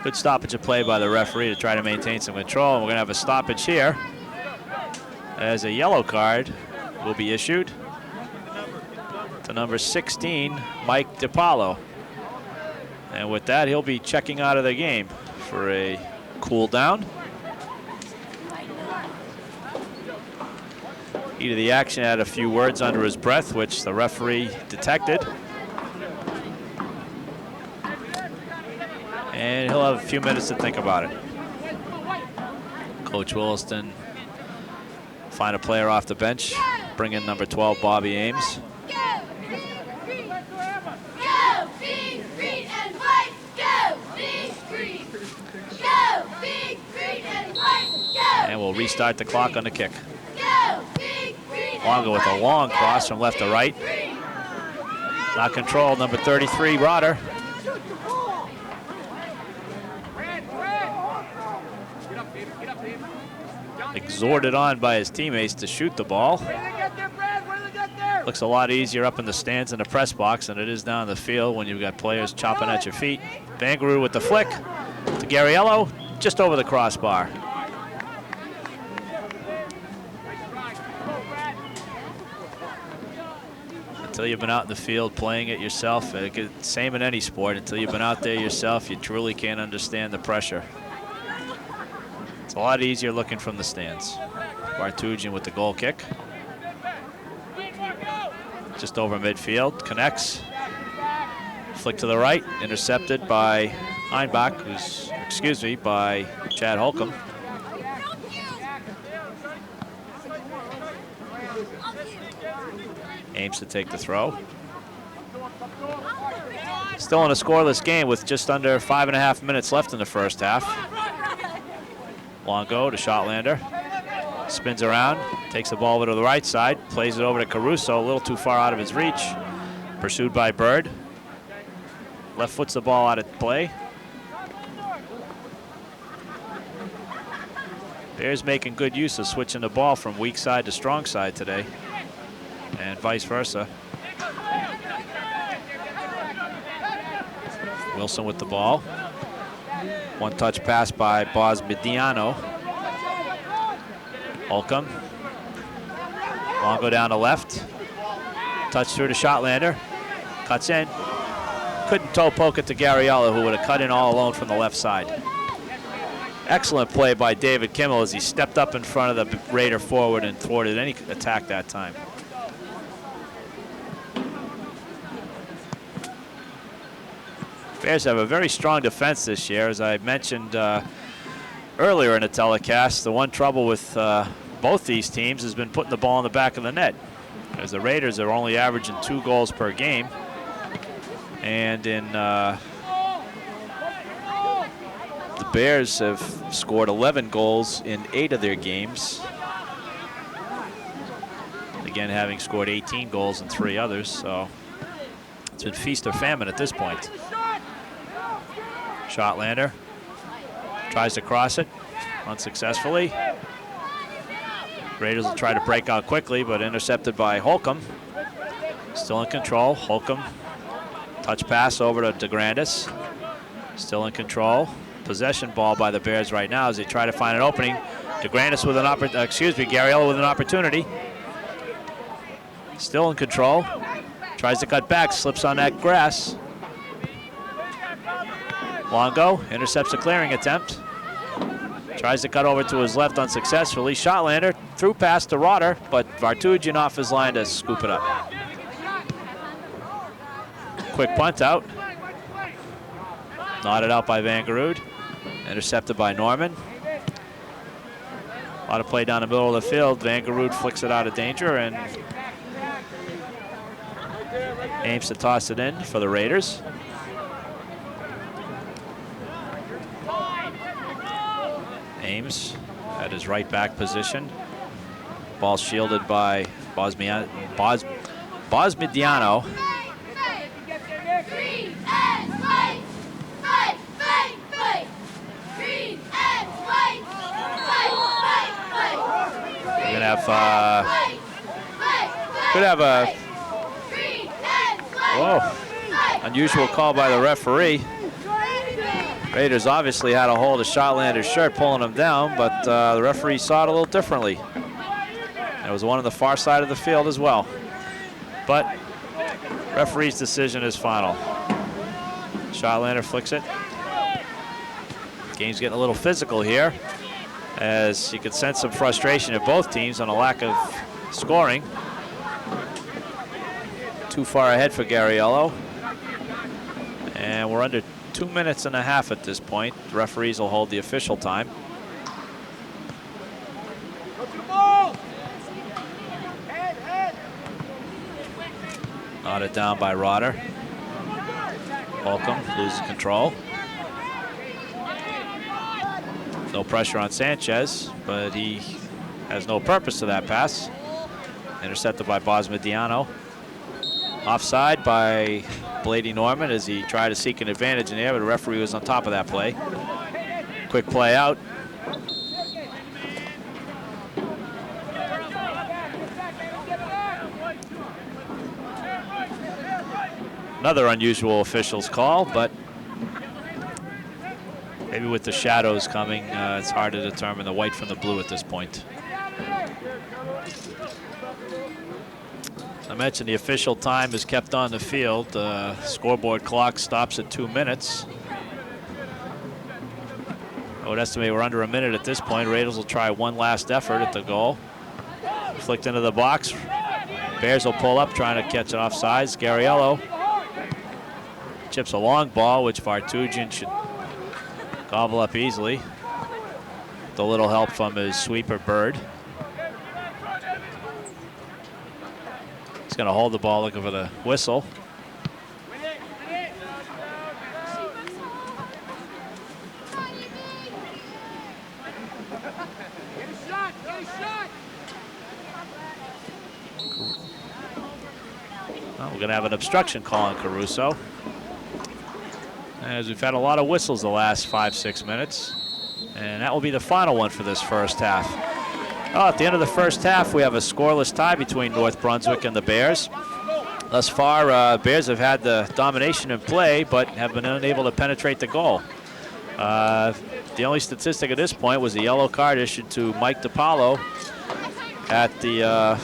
Good stoppage of play by the referee to try to maintain some control. And we're going to have a stoppage here as a yellow card will be issued to number 16, Mike DePalo. And with that, he'll be checking out of the game for a cool down. Heat of the action, had a few words under his breath, which the referee detected. And he'll have a few minutes to think about it. Coach Williston find a player off the bench, bring in number 12, Bobby Ames. And we'll restart the clock on the kick. Longo with a long cross from left to right. Not controlled, number 33, Rotter. Exhorted on by his teammates to shoot the ball. Looks a lot easier up in the stands in the press box than it is down the field when you've got players chopping at your feet. Vangaroo with the flick to Gariello, just over the crossbar. Until you've been out in the field playing it yourself, same in any sport, until you've been out there yourself, you truly can't understand the pressure. It's a lot easier looking from the stands. Vartugian with the goal kick. just over midfield, connects. Flick to the right, intercepted by Einbach, by Chad Holcomb. Aims to take the throw. Still in a scoreless game with just under 5.5 minutes left in the first half. Long go to Shotlander. Spins around, takes the ball over to the right side, plays it over to Caruso, a little too far out of his reach. Pursued by Bird. Left foot's the ball out of play. Bears making good use of switching the ball from weak side to strong side today, and vice versa. Wilson with the ball. One-touch pass by Bosmediano. Holcomb. Long go down to left. Touch through to Shotlander. Cuts in. Couldn't toe poke it to Gariello, who would have cut in all alone from the left side. Excellent play by David Kimmel as he stepped up in front of the Raider forward and thwarted any attack that time. Bears have a very strong defense this year. As I mentioned earlier in the telecast, the one trouble with both these teams has been putting the ball in the back of the net, as the Raiders are only averaging 2 goals per game. And the Bears have scored 11 goals in 8 of their games. Again, having scored 18 goals in 3 others, so it's been feast or famine at this point. Shotlander tries to cross it unsuccessfully. Raiders will try to break out quickly, but intercepted by Holcomb. Still in control. Holcomb, touch pass over to DeGrandis. Still in control. Possession ball by the Bears right now as they try to find an opening. DeGrandis with an Gariello with an opportunity. Still in control. Tries to cut back, slips on that grass. Longo intercepts a clearing attempt. Tries to cut over to his left unsuccessfully. Shotlander through pass to Rotter, but Vartugin off his line to scoop it up. Quick punt out. Nodded out by Van Garud. Intercepted by Norman. A lot of play down the middle of the field. Van Garud flicks it out of danger and aims to toss it in for the Raiders. Ames at his right back position. Ball shielded by Bosmediano. We're gonna have a unusual call by the referee. Raiders obviously had a hold of Shotlander's shirt, pulling him down, but the referee saw it a little differently. There was one on the far side of the field as well. But referee's decision is final. Shotlander flicks it. Game's getting a little physical here, as you can sense some frustration at both teams on a lack of scoring. Too far ahead for Gariello. And we're under 2 minutes and a half at this point. The referees will hold the official time. Nodded down by Rotter. Holcomb loses control. No pressure on Sanchez, but he has no purpose to that pass. Intercepted by Bosmediano. Offside by Blady Norman as he tried to seek an advantage in the air, but the referee was on top of that play. Quick play out. Another unusual officials call, but maybe with the shadows coming, it's hard to determine the white from the blue at this point. I mentioned the official time is kept on the field. Scoreboard clock stops at 2 minutes. I would estimate we're under a minute at this point. Raiders will try one last effort at the goal. Flicked into the box. Bears will pull up, trying to catch it offsides. Gariello chips a long ball, which Vartugian should gobble up easily. With a little help from his sweeper, Bird. He's going to hold the ball, looking for the whistle. Well, we're going to have an obstruction call on Caruso, as we've had a lot of whistles the last 5-6 minutes. And that will be the final one for this first half. Oh, at the end of the first half, we have a scoreless tie between North Brunswick and the Bears. Thus far, Bears have had the domination in play, but have been unable to penetrate the goal. The only statistic at this point was the yellow card issued to Mike DiPaolo at the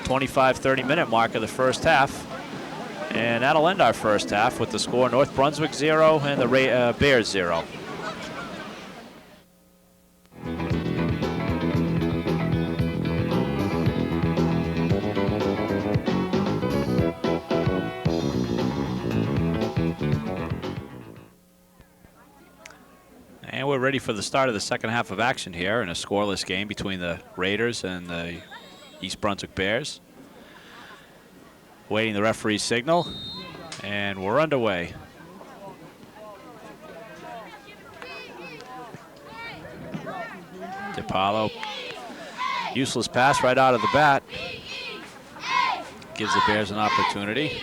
25-30 minute mark of the first half. And that'll end our first half with the score North Brunswick 0 and the Bears 0. And we're ready for the start of the second half of action here in a scoreless game between the Raiders and the East Brunswick Bears. Waiting the referee's signal, and we're underway. DiPaolo, useless pass right out of the bat. Gives the Bears an opportunity.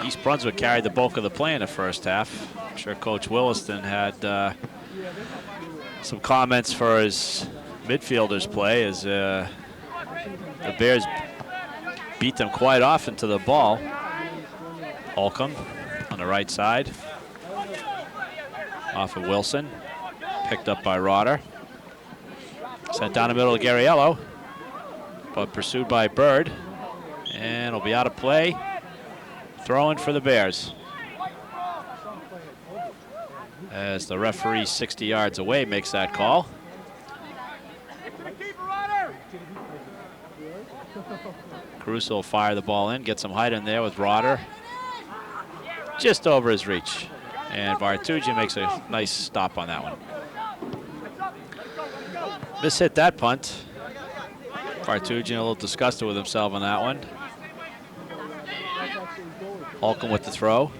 East Brunswick carried the bulk of the play in the first half. I'm sure Coach Williston had some comments for his midfielders' play, as the Bears beat them quite often to the ball. Holcomb on the right side. Off of Wilson. Picked up by Rotter. Sent down the middle of Gariello, but pursued by Bird. And will be out of play. Throwing for the Bears. As the referee 60 yards away makes that call. Caruso will fire the ball in, get some height in there with Rotter. Just over his reach. And Vartugian makes a nice stop on that one. Mishit that punt. Vartugian a little disgusted with himself on that one. Holcomb with the throw.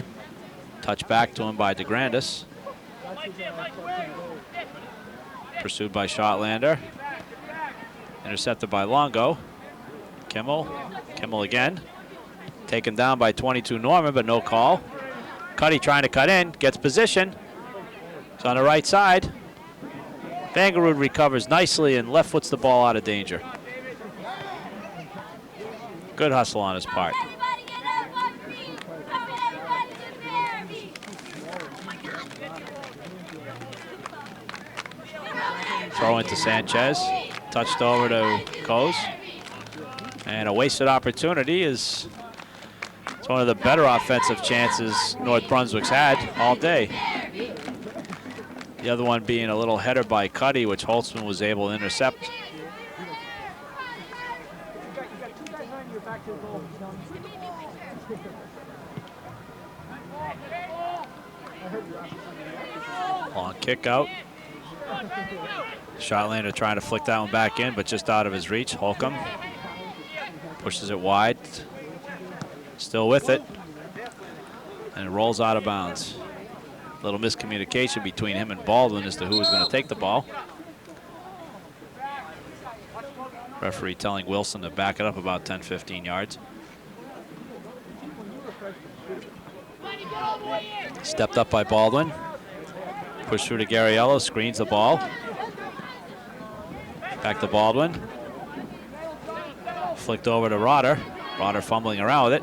Touch back to him by DeGrandis. Pursued by Shotlander. Intercepted by Longo. Kimmel again. Taken down by 22 Norman, but no call. Cuddy trying to cut in, gets position. It's on the right side. Vangerud recovers nicely and left foots the ball out of danger. Good hustle on his part. Throw into Sanchez. Touched over to Coase. And a wasted opportunity is it's one of the better offensive chances North Brunswick's had all day. The other one being a little header by Cuddy, which Holtzman was able to intercept. Long kick out. Shotlander trying to flick that one back in, but just out of his reach. Holcomb pushes it wide. Still with it. And it rolls out of bounds. A little miscommunication between him and Baldwin as to who was going to take the ball. Referee telling Wilson to back it up about 10-15 yards. Stepped up by Baldwin. Pushed through to Gariello, screens the ball. Back to Baldwin. Flicked over to Rotter. Rotter fumbling around with it.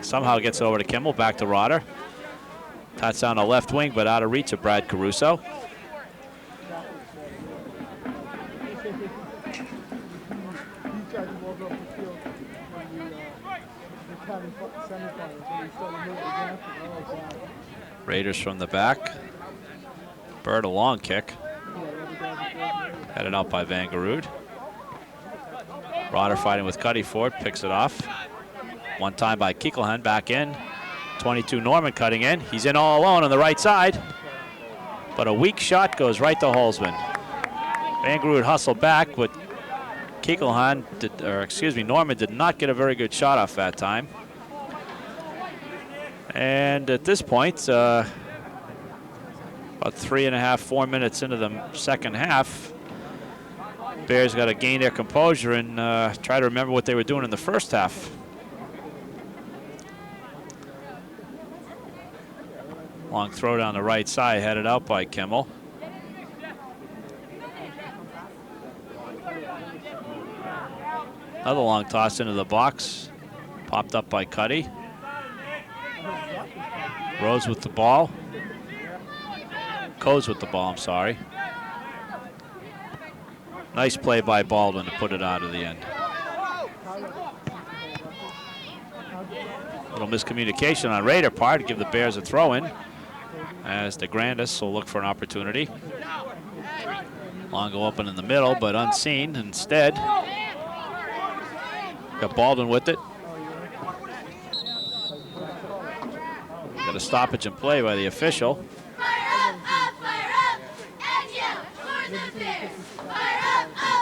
Somehow gets it over to Kimmel, back to Rotter. Tots on the left wing, but out of reach of Brad Caruso. Raiders from the back. Bird a long kick. Headed out by Vangerud. Rotter fighting with Cuddy Ford, picks it off. One time by Kiekelhan, back in. 22 Norman cutting in. He's in all alone on the right side. But a weak shot goes right to Holzman. Vangerud hustled back, but Kiekelhan, Norman did not get a very good shot off that time. And at this point, about 3.5, 4 minutes into the second half, Bears got to gain their composure and try to remember what they were doing in the first half. Long throw down the right side, headed out by Kimmel. Another long toss into the box, popped up by Cuddy. Rose with the ball. Coes with the ball, I'm sorry. Nice play by Baldwin to put it out of the end. Little miscommunication on Raider part to give the Bears a throw in, as DeGrandis will look for an opportunity. Long go open in the middle, but unseen. Instead, got Baldwin with it. Got a stoppage in play by the official.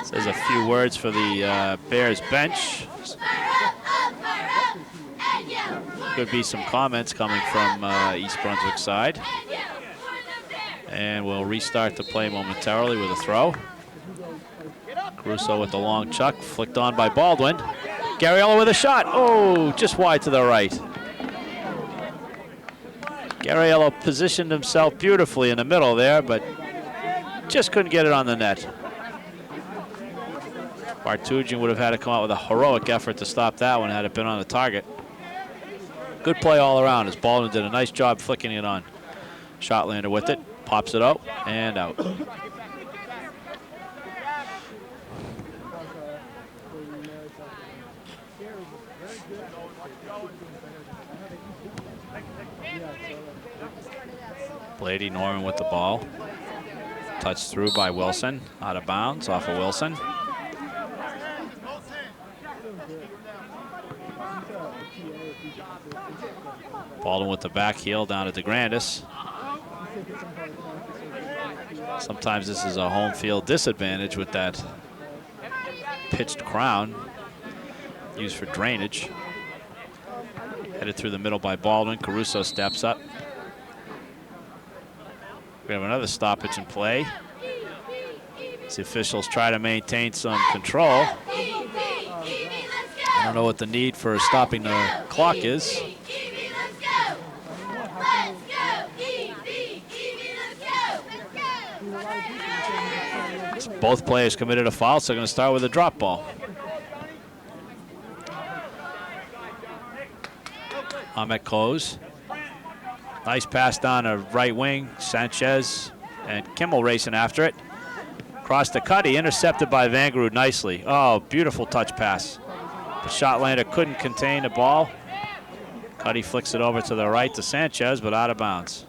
Says a few words for the Bears bench. Could be some comments coming from East Brunswick side. And we'll restart the play momentarily with a throw. Caruso with the long chuck, flicked on by Baldwin. Garriello with a shot. Oh, just wide to the right. Garriello positioned himself beautifully in the middle there, but just couldn't get it on the net. Bartugian would have had to come out with a heroic effort to stop that one had it been on the target. Good play all around as Baldwin did a nice job flicking it on. Shotlander with it, pops it out, and out. Blady Norman with the ball. Touched through by Wilson, out of bounds, off of Wilson. Baldwin with the back heel down to DeGrandis. Sometimes this is a home field disadvantage with that pitched crown used for drainage. Headed through the middle by Baldwin. Caruso steps up. We have another stoppage in play. As the officials try to maintain some control. I don't know what the need for stopping the clock is. Both players committed a foul, so they're going to start with a drop ball. Ahmet Coes. Nice pass down to right wing. Sanchez and Kimmel racing after it. Cross to Cuddy, intercepted by Vangerud nicely. Oh, beautiful touch pass. The Shotlander couldn't contain the ball. Cuddy flicks it over to the right to Sanchez, but out of bounds.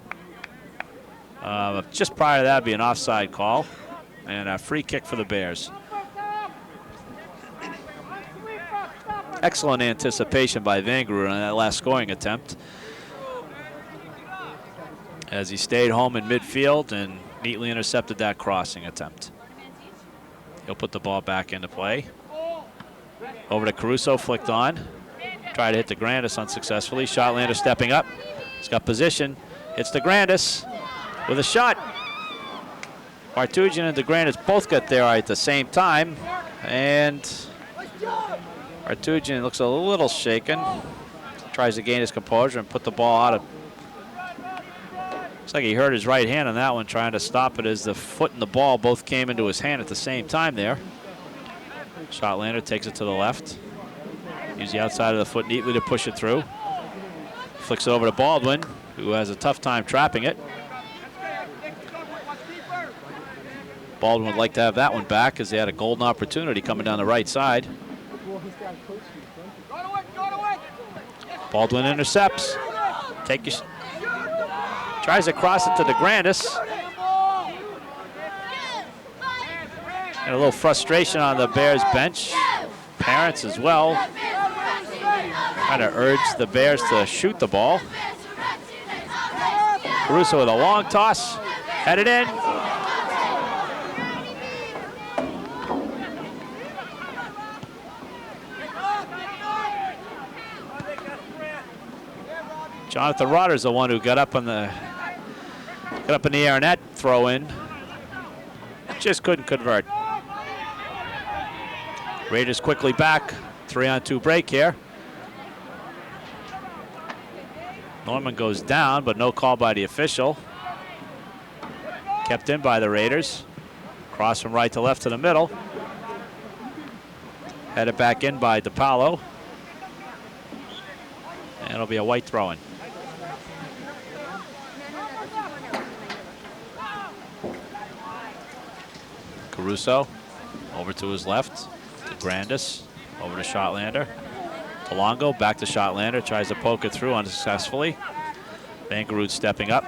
Just prior to that would be an offside call and a free kick for the Bears. Excellent anticipation by Vangerud on that last scoring attempt, as he stayed home in midfield and neatly intercepted that crossing attempt. He'll put the ball back into play. Over to Caruso, flicked on. Tried to hit DeGrandis unsuccessfully. Shotlander stepping up. He's got position. Hits DeGrandis with a shot. Bartugian and DeGrandis both got there at the same time. And Bartugian looks a little shaken. Tries to gain his composure and put the ball out of. Looks like he hurt his right hand on that one, trying to stop it as the foot and the ball both came into his hand at the same time there. Shotlander takes it to the left. Use the outside of the foot neatly to push it through. Flicks it over to Baldwin, who has a tough time trapping it. Baldwin would like to have that one back as they had a golden opportunity coming down the right side. Baldwin intercepts. Tries to cross it to DeGrandis. And a little frustration on the Bears bench. Parents as well. Trying to urge the Bears to shoot the ball. Caruso with a long toss. Headed in. Jonathan Rotter's the one who got up in the air on that throw in. Just couldn't convert. Raiders quickly back. 3-on-2 break here. Norman goes down, but no call by the official. Kept in by the Raiders. Cross from right to left to the middle. Headed back in by DePaulo. And it'll be a white throw-in. Caruso over to his left to Grandis, over to Shotlander. Talongo back to Shotlander, tries to poke it through unsuccessfully. Vangerud stepping up.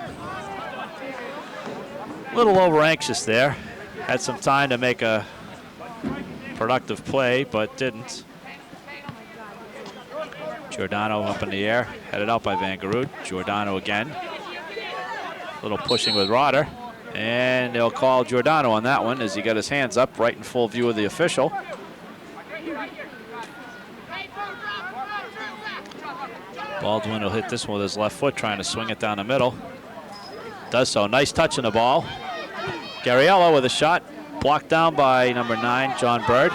A little over anxious there. Had some time to make a productive play, but didn't. Giordano up in the air, headed out by Vangerud. Giordano again. A little pushing with Rotter. And they'll call Giordano on that one as he got his hands up right in full view of the official. Baldwin will hit this one with his left foot, trying to swing it down the middle. Does so. Nice touch on the ball. Gariello with a shot. Blocked down by number 9, John Bird.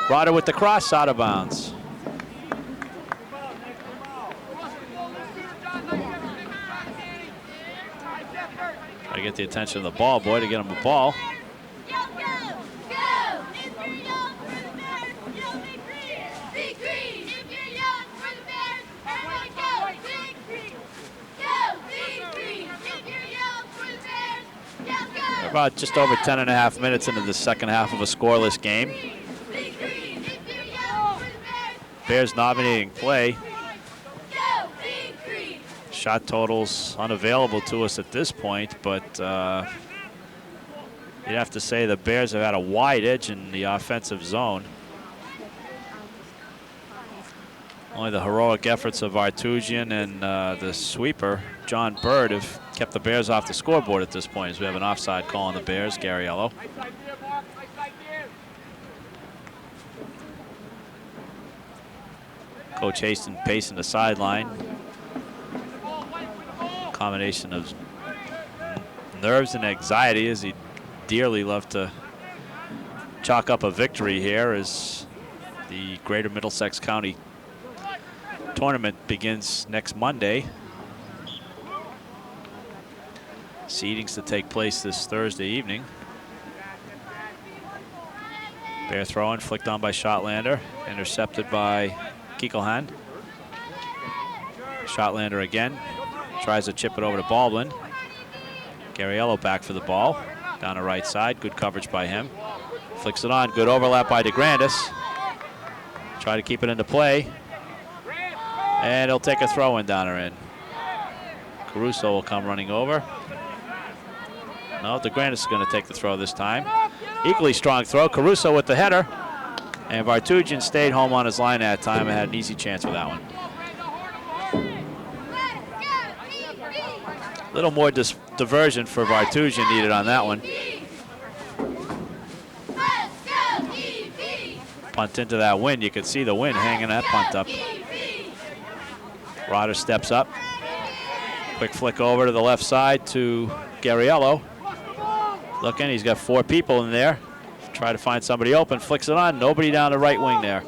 Rotter with the cross, out of bounds. Try to get the attention of the ball boy to get him a ball. We're about just over 10.5 minutes into the second half of a scoreless game. Bears nominating play. Shot totals unavailable to us at this point, but you'd have to say the Bears have had a wide edge in the offensive zone. Only the heroic efforts of Artusian and the sweeper, John Bird, have kept the Bears off the scoreboard at this point, as we have an offside call on the Bears. Gariello. Coach Haston pacing the sideline. Combination of nerves and anxiety, as he'd dearly love to chalk up a victory here as the Greater Middlesex County tournament begins next Monday. Seedings to take place this Thursday evening. Bear throw-in, flicked on by Shotlander, intercepted by Kiekelhan. Shotlander again, tries to chip it over to Baldwin. Gariello back for the ball, down the right side, good coverage by him. Flicks it on, good overlap by DeGrandis. Try to keep it into play. And he'll take a throw-in down or in. Caruso will come running over. No, DeGrandis is going to take the throw this time. Equally strong throw. Caruso with the header. And Vartugian stayed home on his line that time and had an easy chance with that one. A little more diversion for Vartugian needed on that one. Punt into that wind. You could see the wind hanging that punt up. Rotter steps up. Quick flick over to the left side to Gariello. Looking, he's got 4 people in there. Try to find somebody open, flicks it on. Nobody down the right wing there.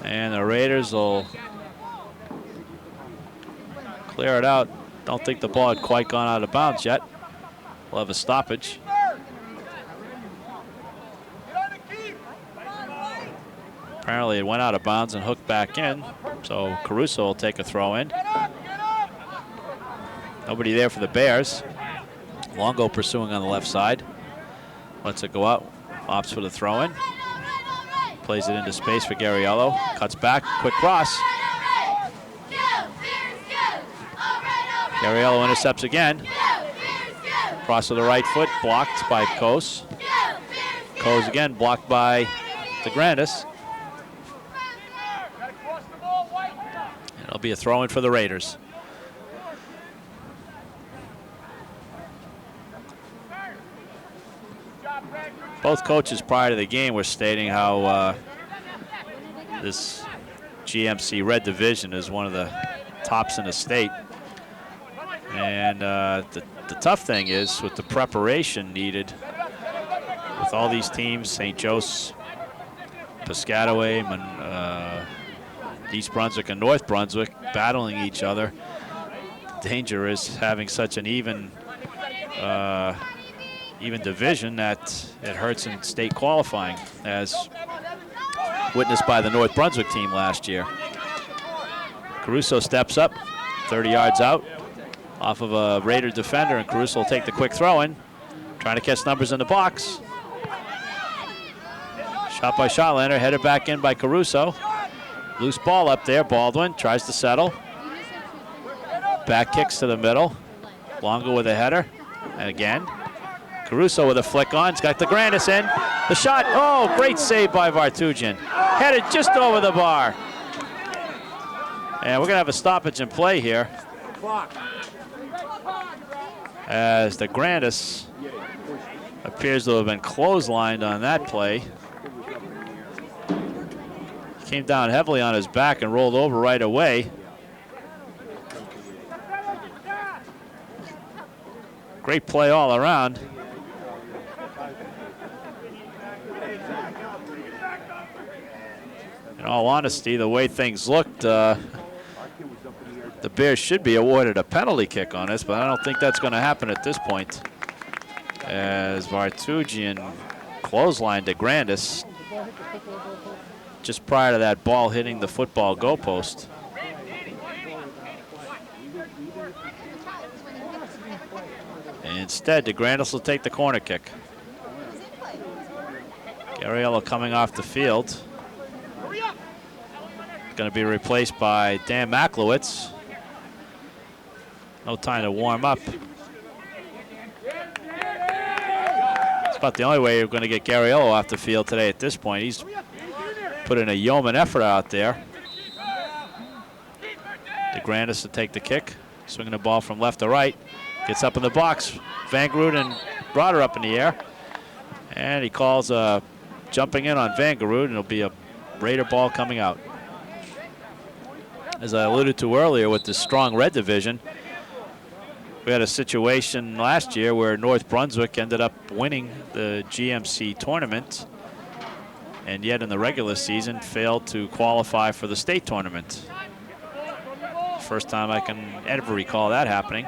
And the Raiders will clear it out. Don't think the ball had quite gone out of bounds yet. We'll have a stoppage. Apparently it went out of bounds and hooked back in. So Caruso will take a throw in. Nobody there for the Bears. Longo pursuing on the left side. Lets it go out. Opts for the throw in. Plays it into space for Gariello. Cuts back. Quick cross. Gariello intercepts again. Cross with the right foot, blocked by Kos. Kos again, blocked by DeGrandis. And it'll be a throw-in for the Raiders. Both coaches prior to the game were stating how this GMC Red Division is one of the tops in the state. And the tough thing is with the preparation needed with all these teams, St. Joe's, Piscataway, East Brunswick and North Brunswick battling each other. The danger is having such an even division that it hurts in state qualifying, as witnessed by the North Brunswick team last year. Caruso steps up, 30 yards out, off of a Raider defender, and Caruso will take the quick throw in, trying to catch numbers in the box. Shot by Shotlander, headed back in by Caruso. Loose ball up there, Baldwin tries to settle. Back kicks to the middle. Longo with a header, and again. Caruso with a flick on, he's got DeGrandis in. The shot, oh, great save by Vartugian. Headed just over the bar. And we're gonna have a stoppage in play here, as DeGrandis appears to have been clotheslined on that play. Came down heavily on his back and rolled over right away. Great play all around. In all honesty, the way things looked, the Bears should be awarded a penalty kick on this, but I don't think that's going to happen at this point, as Vartugian clotheslined DeGrandis just prior to that ball hitting the football goalpost. Instead, DeGrandis will take the corner kick. Gariello coming off the field. Going to be replaced by Dan Maklowitz. No time to warm up. It's about the only way you're going to get Gariello off the field today at this point. He's put in a yeoman effort out there. DeGrandis to take the kick. Swinging the ball from left to right. Gets up in the box. Van Garud and Broder up in the air. And he calls jumping in on Van Garud, and it'll be a Raider ball coming out. As I alluded to earlier with the strong Red Division, we had a situation last year where North Brunswick ended up winning the GMC tournament, and yet in the regular season failed to qualify for the state tournament. First time I can ever recall that happening.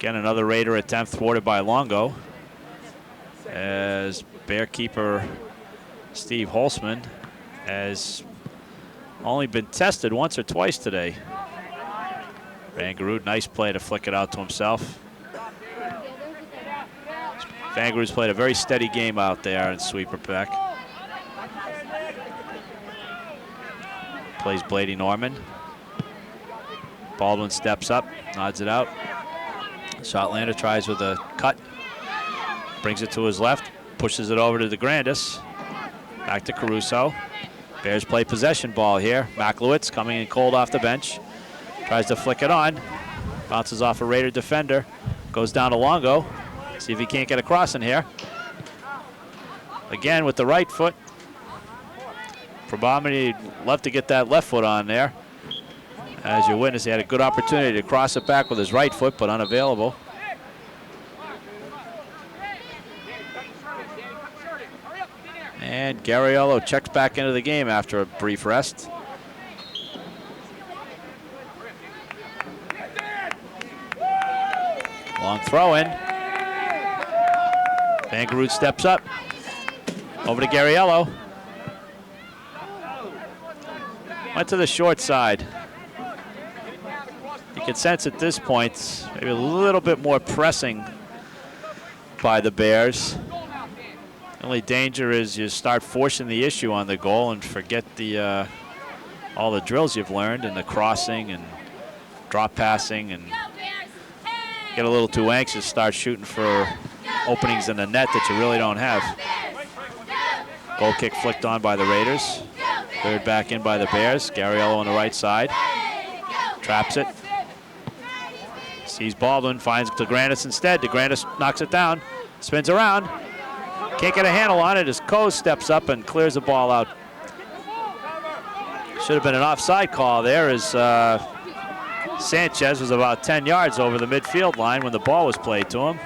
Again, another Raider attempt thwarted by Longo, as Bear keeper Steve Holzman has only been tested once or twice today. Van Garud, nice play to flick it out to himself. Van Garud's played a very steady game out there in sweeper pack. Plays Blady Norman. Baldwin steps up, nods it out. Shotlander tries with a cut. Brings it to his left, pushes it over to DeGrandis. Back to Caruso. Bears play possession ball here. Maklowitz coming in cold off the bench. Tries to flick it on. Bounces off a Raider defender. Goes down to Longo. See if he can't get across in here. Again with the right foot. Probably love to get that left foot on there. As you witness, he had a good opportunity to cross it back with his right foot, but unavailable. And Gariello checks back into the game after a brief rest. Long throw in. Van Garud steps up. Over to Gariello. Went to the short side. You can sense at this point maybe a little bit more pressing by the Bears. The only danger is you start forcing the issue on the goal and forget the all the drills you've learned and the crossing and drop passing and get a little too anxious, start shooting for openings in the net that you really don't have. Goal kick flicked on by the Raiders. Cleared back in by the Bears. Gariello on the right side. Traps it. Sees Baldwin, finds DeGrandis instead. DeGrandis knocks it down, spins around. Can't get a handle on it as Coe steps up and clears the ball out. Should have been an offside call there as Sanchez was about 10 yards over the midfield line when the ball was played to him.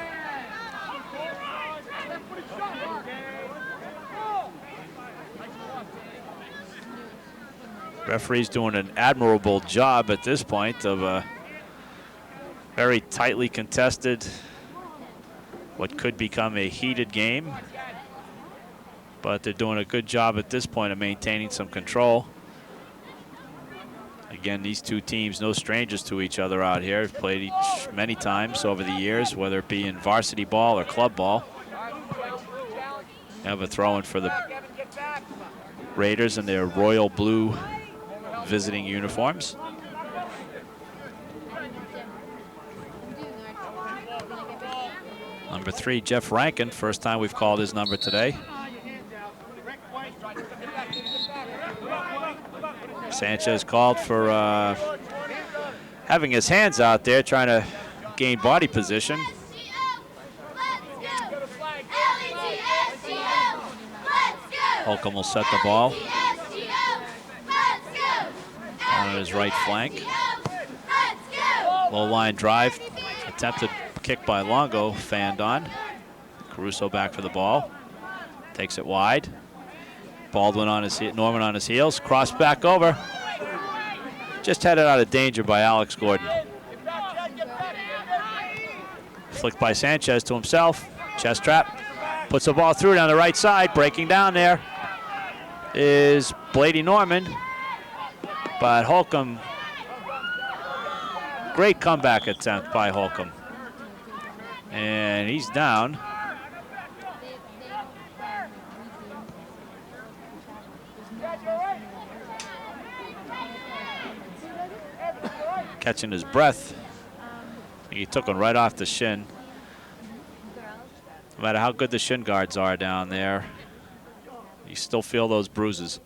Referee's doing an admirable job at this point of a very tightly contested, what could become a heated game. But they're doing a good job at this point of maintaining some control. Again, these two teams, no strangers to each other out here. Played each many times over the years, whether it be in varsity ball or club ball. Have a throw-in for the Raiders in their royal blue visiting uniforms. Number 3, Jeff Rankin. First time we've called his number today. Sanchez called for having his hands out there, trying to gain body position. Holcomb will set the ball on his right flank. Low line drive, attempted kick by Longo, fanned on. Caruso back for the ball, takes it wide. Baldwin on his Norman on his heels, cross back over. Just headed out of danger by Alex Gordon. Flicked by Sanchez to himself, chest trap, puts the ball through down the right side. Breaking down there is Blady Norman, but Holcomb, great comeback attempt by Holcomb. And he's down. Catching his breath. He took one right off the shin. No matter how good the shin guards are down there, you still feel those bruises.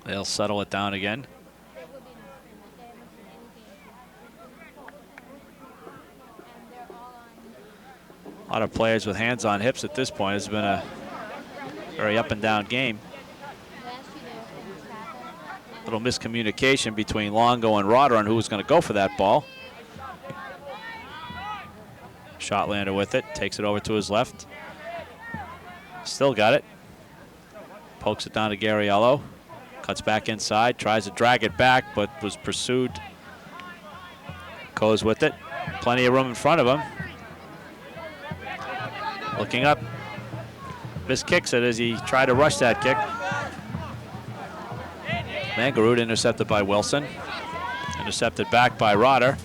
They'll settle it down again. A lot of players with hands on hips at this point. It's been a very up and down game. Little miscommunication between Longo and Rotter on who was going to go for that ball. Shotlander with it, takes it over to his left. Still got it. Pokes it down to Gariello. Cuts back inside, tries to drag it back, but was pursued. Goes with it. Plenty of room in front of him. Looking up. Miskicks it as he tried to rush that kick. Mangarud intercepted by Wilson. Intercepted back by Rotter.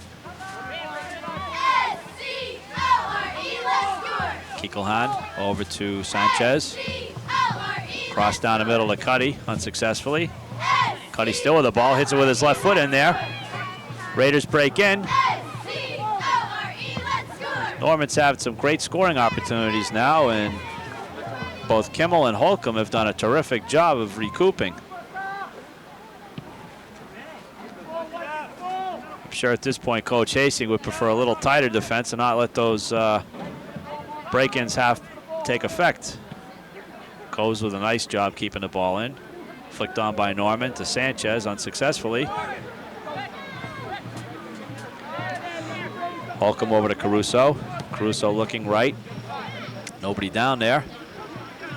Kiekelhan over to Sanchez. Cross down the middle to Cuddy, unsuccessfully. Cuddy still with the ball, hits it with his left foot in there. Raiders break in. Norman's having some great scoring opportunities now, and both Kimmel and Holcomb have done a terrific job of recouping. I'm sure at this point Coach Hastings would prefer a little tighter defense and not let those break-ins take effect. Goes with a nice job keeping the ball in. Flicked on by Norman to Sanchez unsuccessfully. Holcomb over to Caruso. Caruso looking right. Nobody down there.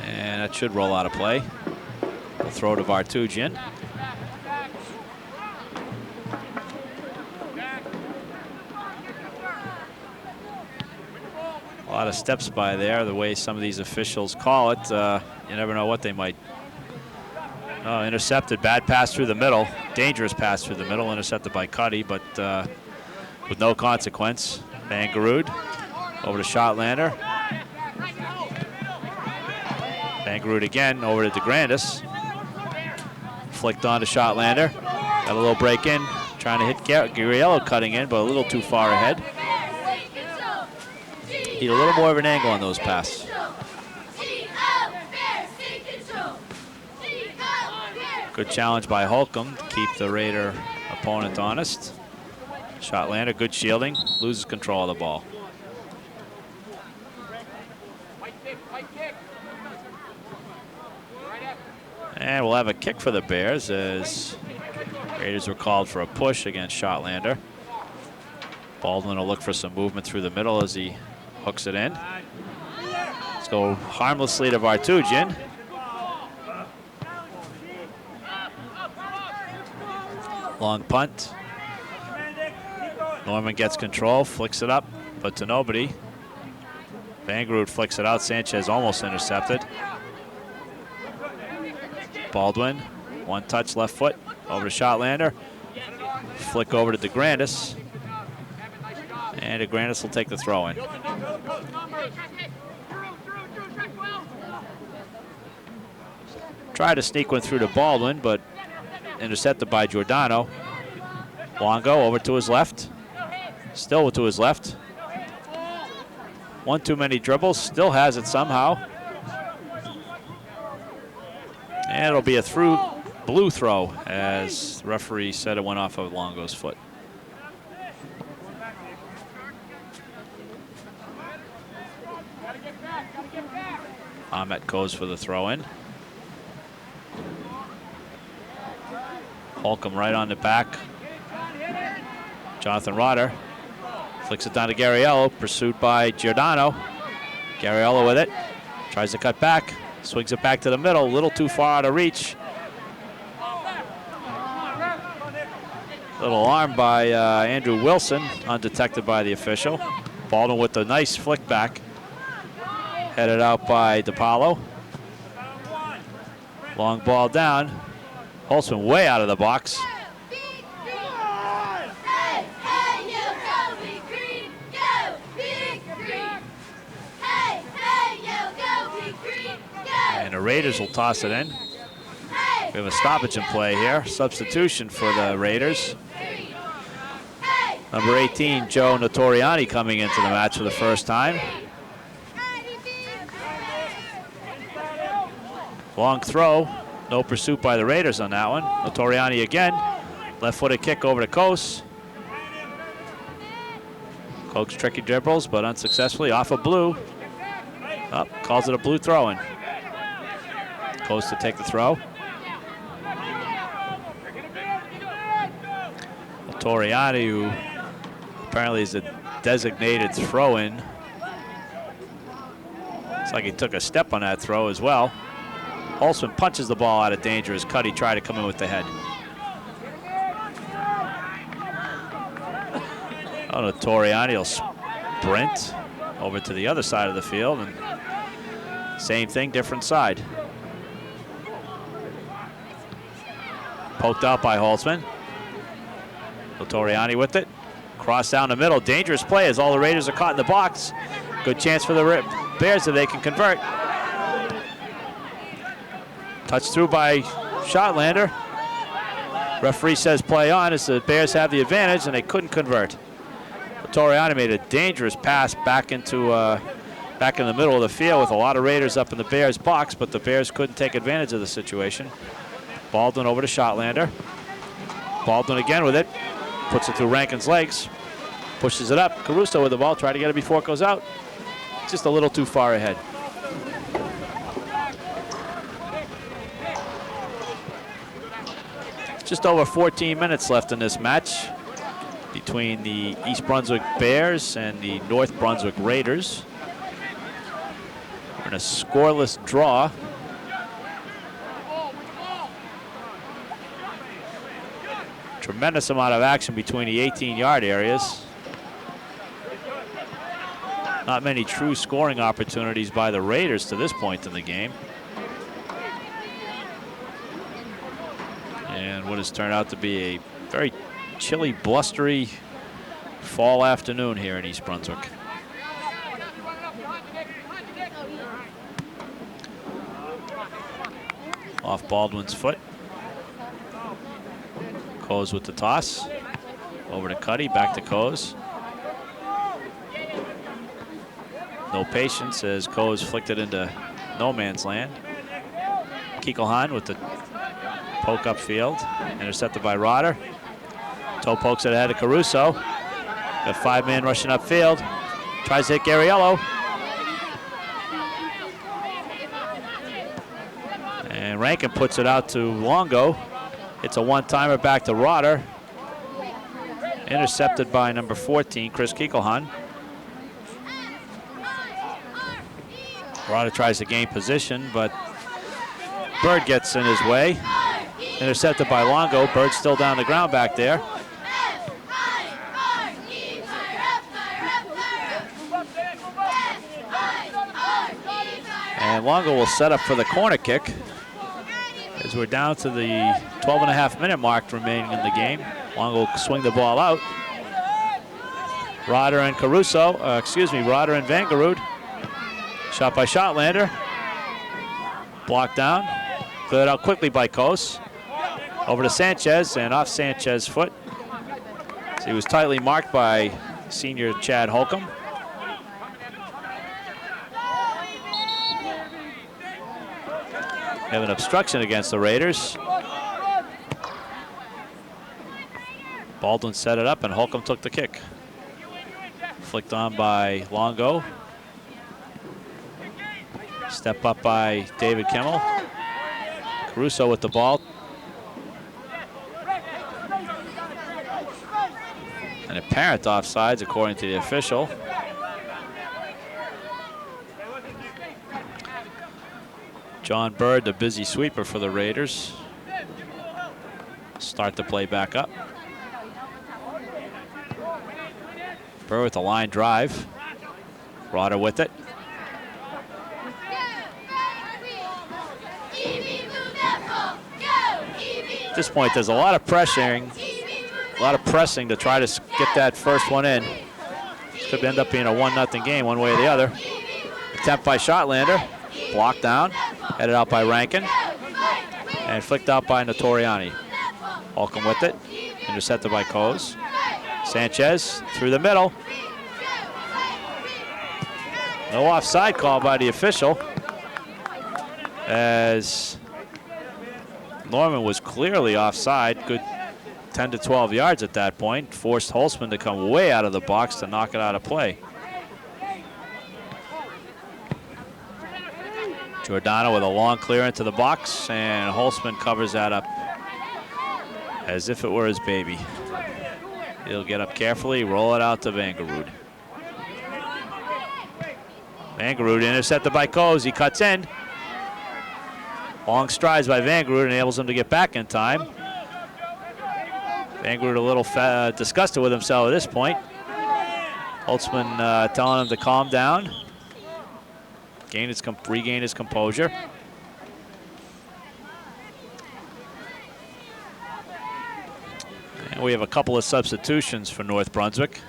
And that should roll out of play. We'll throw to Vartugian. A lot of steps by there, the way some of these officials call it. You never know what they might. Oh, intercepted, bad pass through the middle. Dangerous pass through the middle, intercepted by Cuddy, but with no consequence. Mangarud over to Shotlander. Mangarud again over to DeGrandis. Flicked on to Shotlander. Got a little break in. Trying to hit Guriello cutting in, but a little too far ahead. Need a little more of an angle on those passes. Good challenge by Holcomb to keep the Raider opponent honest. Shotlander, good shielding, loses control of the ball. And we'll have a kick for the Bears as Raiders were called for a push against Shotlander. Baldwin will look for some movement through the middle as he hooks it in. Let's go harmlessly to Vartugin. Long punt. Norman gets control, flicks it up, but to nobody. Vangrood flicks it out. Sanchez almost intercepted. Baldwin, one touch, left foot, over to Shotlander. Flick over to DeGrandis. And DeGrandis will take the throw in. Tried to sneak one through to Baldwin, but intercepted by Giordano. Longo over to his left. Still to his left. One too many dribbles, still has it somehow. And it'll be a blue throw, as the referee said it went off of Longo's foot. Ahmet goes for the throw in. Holcomb right on the back. Jonathan Rotter flicks it down to Gariello, pursued by Giordano. Gariello with it, tries to cut back, swings it back to the middle, a little too far out of reach. Little arm by Andrew Wilson, undetected by the official. Baldwin with the nice flick back. Headed out by DePaulo. Long ball down. Holtzman way out of the box. And the Raiders will toss it in. We have a stoppage in play here. Substitution for the Raiders. Number 18, Joe Notoriani, coming into the match for the first time. Long throw, no pursuit by the Raiders on that one. Notoriani again, left-footed kick over to Kos. Koch's tricky dribbles, but unsuccessfully off of blue. Up, calls it a blue throw-in. Kos to take the throw. Notoriani, who apparently is a designated throw-in. Looks like he took a step on that throw as well. Holtzman punches the ball out of danger as Cuddy tried to come in with the head. Oh, Notoriani will sprint over to the other side of the field, and same thing, different side. Poked out by Holtzman. Notoriani with it. Cross down the middle, dangerous play as all the Raiders are caught in the box. Good chance for the Bears if they can convert. Touched through by Shotlander. Referee says play on as the Bears have the advantage, and they couldn't convert. Notoriani made a dangerous pass back in the middle of the field with a lot of Raiders up in the Bears box, but the Bears couldn't take advantage of the situation. Baldwin over to Shotlander. Baldwin again with it. Puts it through Rankin's legs. Pushes it up. Caruso with the ball. Try to get it before it goes out. Just a little too far ahead. Just over 14 minutes left in this match between the East Brunswick Bears and the North Brunswick Raiders. We're in a scoreless draw. Tremendous amount of action between the 18-yard areas. Not many true scoring opportunities by the Raiders to this point in the game. And what has turned out to be a very chilly, blustery fall afternoon here in East Brunswick. Off Baldwin's foot. Goes with the toss. Over to Cuddy, back to Coase. No patience as Coase flicked it into no man's land. Kiekelhan with the poke upfield, intercepted by Rotter. Toe pokes it ahead of Caruso. Got 5-man rushing upfield. Tries to hit Gariello. And Rankin puts it out to Longo. It's a one-timer back to Rotter. Intercepted by number 14, Chris Kiekelhan. Rotter tries to gain position, but Bird gets in his way. Intercepted by Longo. Bird still down the ground back there. And Longo will set up for the corner kick as we're down to the 12.5-minute mark remaining in the game. Longo will swing the ball out. Rotter and Rotter and Vangerud. Shot by Shotlander. Blocked down. Cleared out quickly by Coase. Over to Sanchez and off Sanchez's foot. So he was tightly marked by senior Chad Holcomb. Have an obstruction against the Raiders. Baldwin set it up and Holcomb took the kick. Flicked on by Longo. Step up by David Kimmel. Caruso with the ball. An apparent offsides according to the official. John Bird, the busy sweeper for the Raiders. Start the play back up. Bird with the line drive. Rotter with it. At this point, there's a lot of pressing to try to get that first one in. Could end up being a 1-0 game one way or the other. Attempt by Shotlander. Blocked down. Headed out by Rankin. And flicked out by Notoriani. Holcomb with it. Intercepted by Coase. Sanchez through the middle. No offside call by the official, as Norman was clearly offside. Good 10 to 12 yards at that point. Forced Holtzman to come way out of the box to knock it out of play. Giordano with a long clearance to the box, and Holtzman covers that up as if it were his baby. He'll get up carefully, roll it out to Vangerud. Vangerud intercepted by Coase. He cuts in. Long strides by Vangerud enables him to get back in time. Vangerud a little disgusted with himself at this point. Holtzman telling him to calm down. Regain his composure. And we have a couple of substitutions for North Brunswick,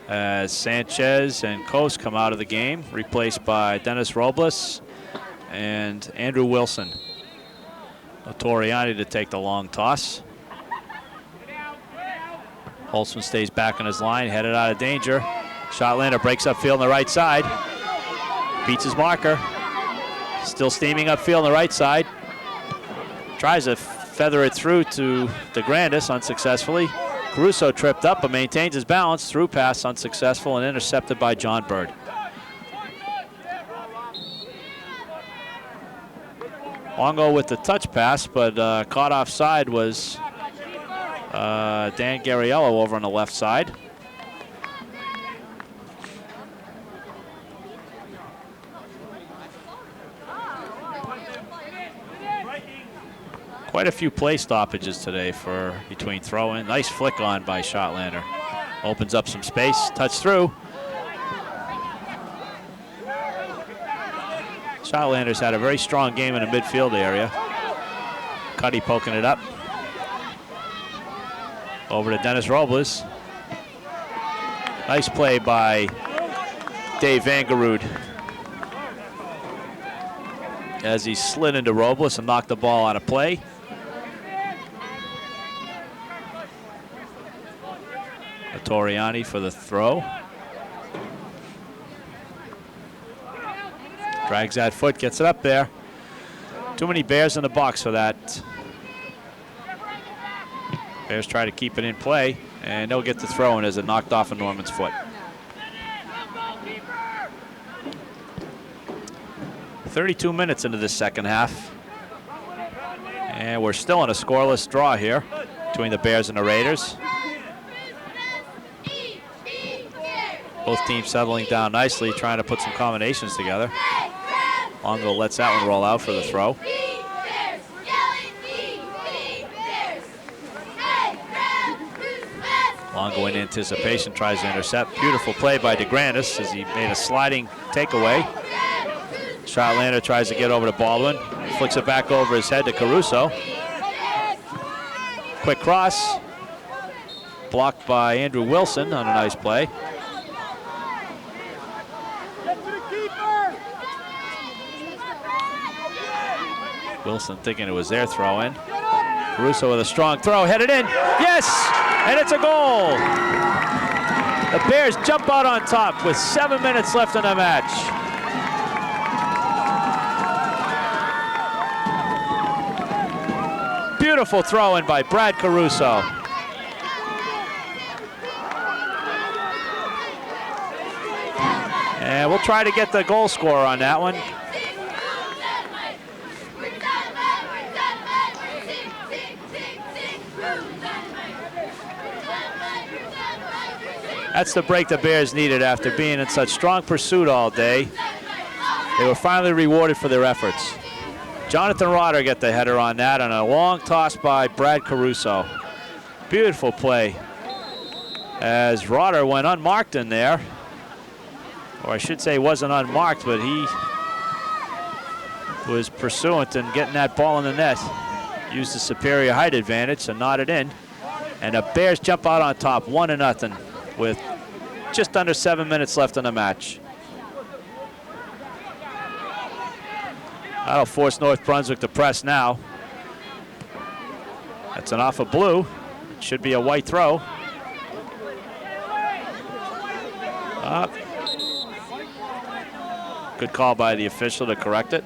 as Sanchez and Coase come out of the game, replaced by Dennis Robles and Andrew Wilson. Notoriani to take the long toss. Holtzman stays back on his line, headed out of danger. Shotlander breaks upfield on the right side. Beats his marker. Still steaming upfield on the right side. Tries to feather it through to DeGrandis unsuccessfully. Caruso tripped up but maintains his balance. Through pass unsuccessful and intercepted by John Bird. Longo with the touch pass, but caught offside was Dan Gariello over on the left side. Quite a few play stoppages today between throw-in. Nice flick on by Shotlander. Opens up some space, touch through. Shotlander's had a very strong game in the midfield area. Cuddy poking it up. Over to Dennis Robles. Nice play by Dave Vangerud as he slid into Robles and knocked the ball out of play. Toriani for the throw. Drags that foot, gets it up there. Too many Bears in the box for that. Bears try to keep it in play, and they'll get the throw in as it knocked off of Norman's foot. 32 minutes into the second half. And we're still in a scoreless draw here between the Bears and the Raiders. Both teams settling down nicely, trying to put some combinations together. Longo lets that one roll out for the throw. Longo in anticipation tries to intercept. Beautiful play by DeGrandis as he made a sliding takeaway. Shotlander tries to get over to Baldwin. Flicks it back over his head to Caruso. Quick cross. Blocked by Andrew Wilson on a nice play. Wilson thinking it was their throw in. Caruso with a strong throw, headed in. Yes! And it's a goal! The Bears jump out on top with 7 minutes left in the match. Beautiful throw in by Brad Caruso. And we'll try to get the goal scorer on that one. That's the break the Bears needed after being in such strong pursuit all day. They were finally rewarded for their efforts. Jonathan Rotter got the header on that on a long toss by Brad Caruso. Beautiful play as Rotter went unmarked in there. Or I should say he wasn't unmarked, but he was pursuant and getting that ball in the net. Used the superior height advantage to knot it in. And the Bears jump out on top 1-0 with just under 7 minutes left in the match. That'll force North Brunswick to press now. That's an off of blue. It should be a white throw. Good call by the official to correct it.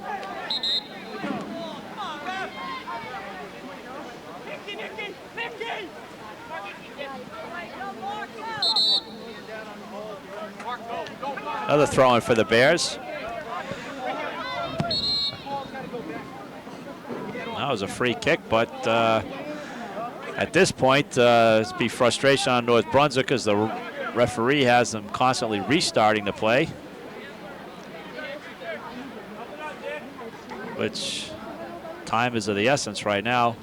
Another throw in for the Bears. That was a free kick, but at this point, it's be frustration on North Brunswick as the referee has them constantly restarting the play. Which time is of the essence right now.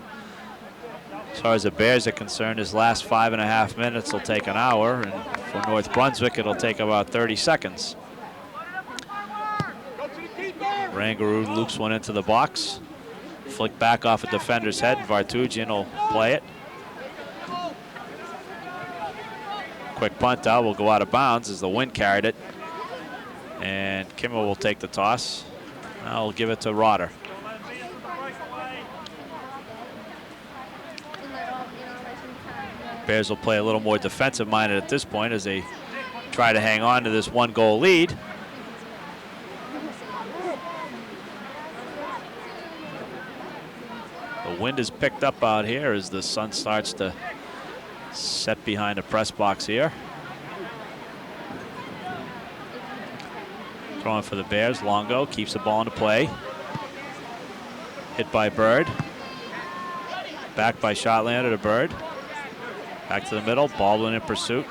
As far as the Bears are concerned, his last 5.5 minutes will take an hour, and for North Brunswick, it'll take about 30 seconds. Rangaroo loops one into the box. Flick back off a defender's head. Vartugian will play it. Quick punt out will go out of bounds as the wind carried it. And Kimmel will take the toss. I'll give it to Rotter. Bears will play a little more defensive-minded at this point as they try to hang on to this 1-goal lead. The wind is picked up out here as the sun starts to set behind the press box here. Throwing for the Bears, Longo keeps the ball into play. Hit by Bird. Back by Shotlander to Bird. Back to the middle, Baldwin in pursuit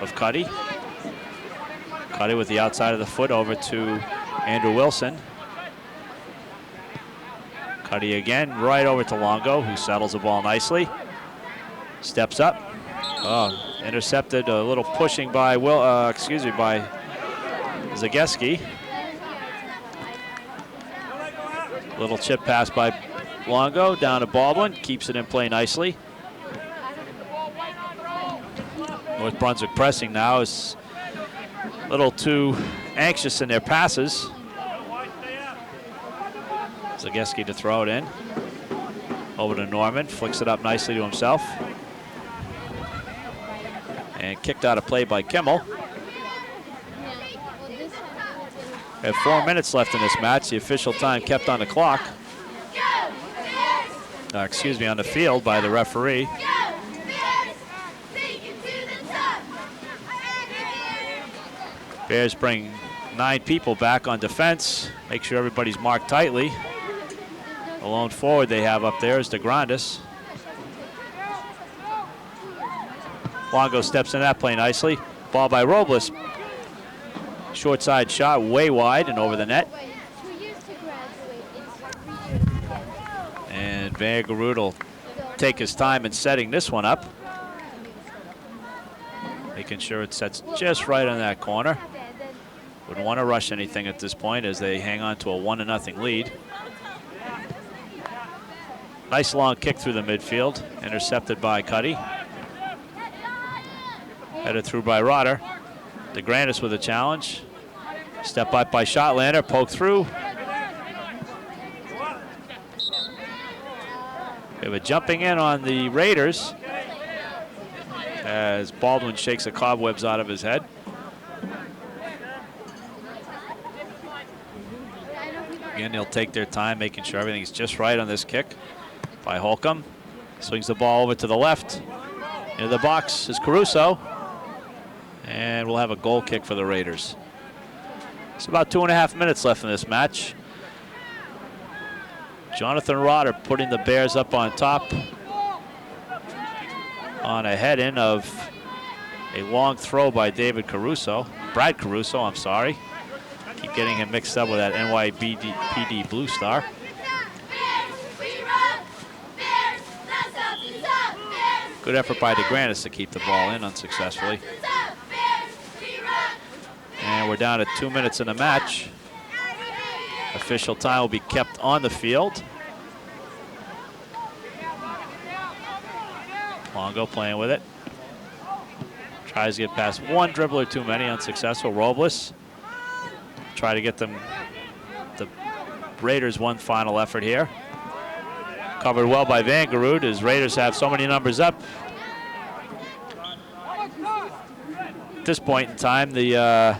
of Cuddy. Cuddy with the outside of the foot over to Andrew Wilson. Cuddy again, right over to Longo, who settles the ball nicely. Steps up. Oh, intercepted, a little pushing by by Zagieski. Little chip pass by Longo down to Baldwin, keeps it in play nicely. North Brunswick pressing now is a little too anxious in their passes. Zagieski to throw it in. Over to Norman, flicks it up nicely to himself. And kicked out of play by Kimmel. We have 4 minutes left in this match. The official time kept on the clock. Excuse me, on the field by the referee. Bears bring 9 people back on defense. Make sure everybody's marked tightly. The lone forward they have up there is DeGrandis. Longo steps in that play nicely. Ball by Robles. Short side shot, way wide and over the net. And Van Garud will take his time in setting this one up. Making sure it sets just right on that corner. Wouldn't want to rush anything at this point as they hang on to a 1-0 lead. Nice long kick through the midfield, intercepted by Cuddy. Headed through by Rotter. DeGrandis with a challenge. Step up by Shotlander, poke through. We have a jumping in on the Raiders as Baldwin shakes the cobwebs out of his head. Again, they'll take their time, making sure everything's just right on this kick by Holcomb. Swings the ball over to the left. Into the box is Caruso. And we'll have a goal kick for the Raiders. It's about 2.5 minutes left in this match. Jonathan Rotter putting the Bears up on top on a head-in of a long throw by Brad Caruso, I'm sorry. Keep getting him mixed up with that NYPD Blue Star. Good effort by DeGrandis to keep the ball in unsuccessfully. And we're down to 2 minutes in the match. Official time will be kept on the field. Longo playing with it. Tries to get past one dribbler too many, unsuccessful. Robles. Try to get them, the Raiders, one final effort here. Covered well by Van Garud as Raiders have so many numbers up. At this point in time, the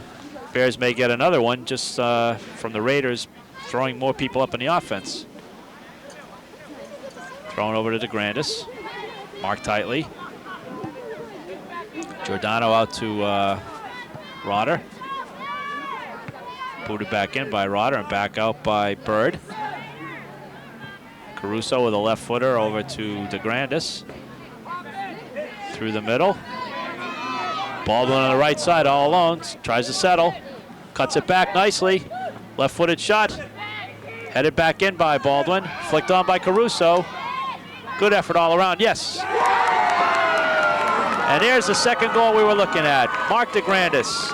Bears may get another one just from the Raiders throwing more people up in the offense. Thrown over to DeGrandis. Marked tightly. Giordano out to Rotter. Booted back in by Rotter and back out by Bird. Caruso with a left footer over to DeGrandis. Through the middle. Baldwin on the right side all alone. Tries to settle. Cuts it back nicely. Left-footed shot. Headed back in by Baldwin. Flicked on by Caruso. Good effort all around. Yes. And here's the second goal we were looking at. Mark DeGrandis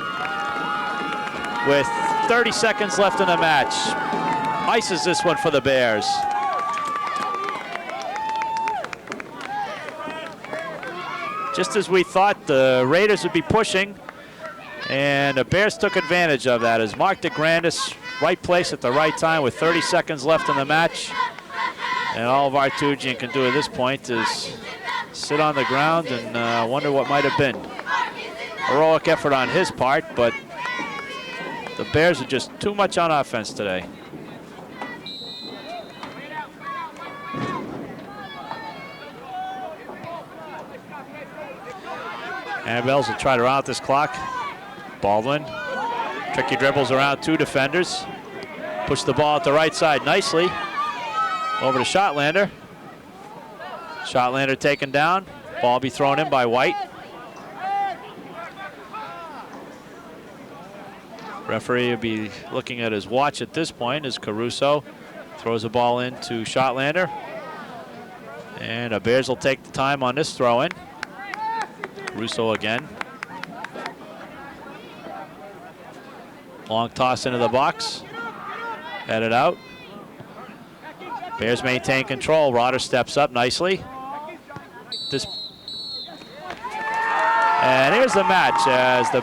with 30 seconds left in the match. Ices this one for the Bears. Just as we thought, the Raiders would be pushing, and the Bears took advantage of that as Mark DeGrandis, right place at the right time with 30 seconds left in the match. And all Vartugian can do at this point is sit on the ground and wonder what might have been. Heroic effort on his part, but the Bears are just too much on offense today. Annabelles will try to round out this clock. Baldwin, tricky dribbles around two defenders. Push the ball at the right side nicely. Over to Shotlander. Shotlander taken down. Ball be thrown in by White. Referee will be looking at his watch at this point as Caruso throws the ball into Shotlander. And the Bears will take the time on this throw in. Caruso again. Long toss into the box. Headed out. Bears maintain control. Rotter steps up nicely. And here's the match as the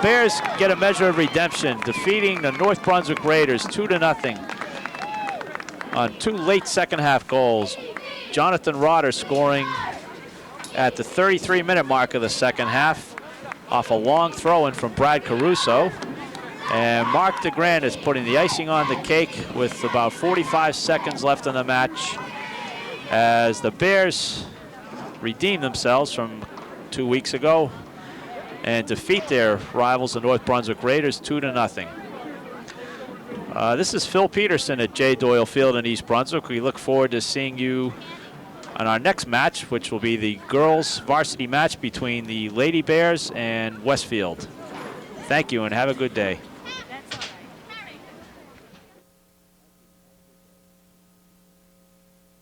Bears get a measure of redemption, defeating the North Brunswick Raiders 2-0 on two late second half goals. Jonathan Rotter scoring at the 33-minute mark of the second half. off a long throw-in from Brad Caruso. And Mark DeGrand is putting the icing on the cake with about 45 seconds left in the match as the Bears redeem themselves from 2 weeks ago and defeat their rivals, the North Brunswick Raiders, 2-0. This is Phil Peterson at J. Doyle Field in East Brunswick. We look forward to seeing you on our next match, which will be the girls varsity match between the Lady Bears and Westfield. Thank you and have a good day.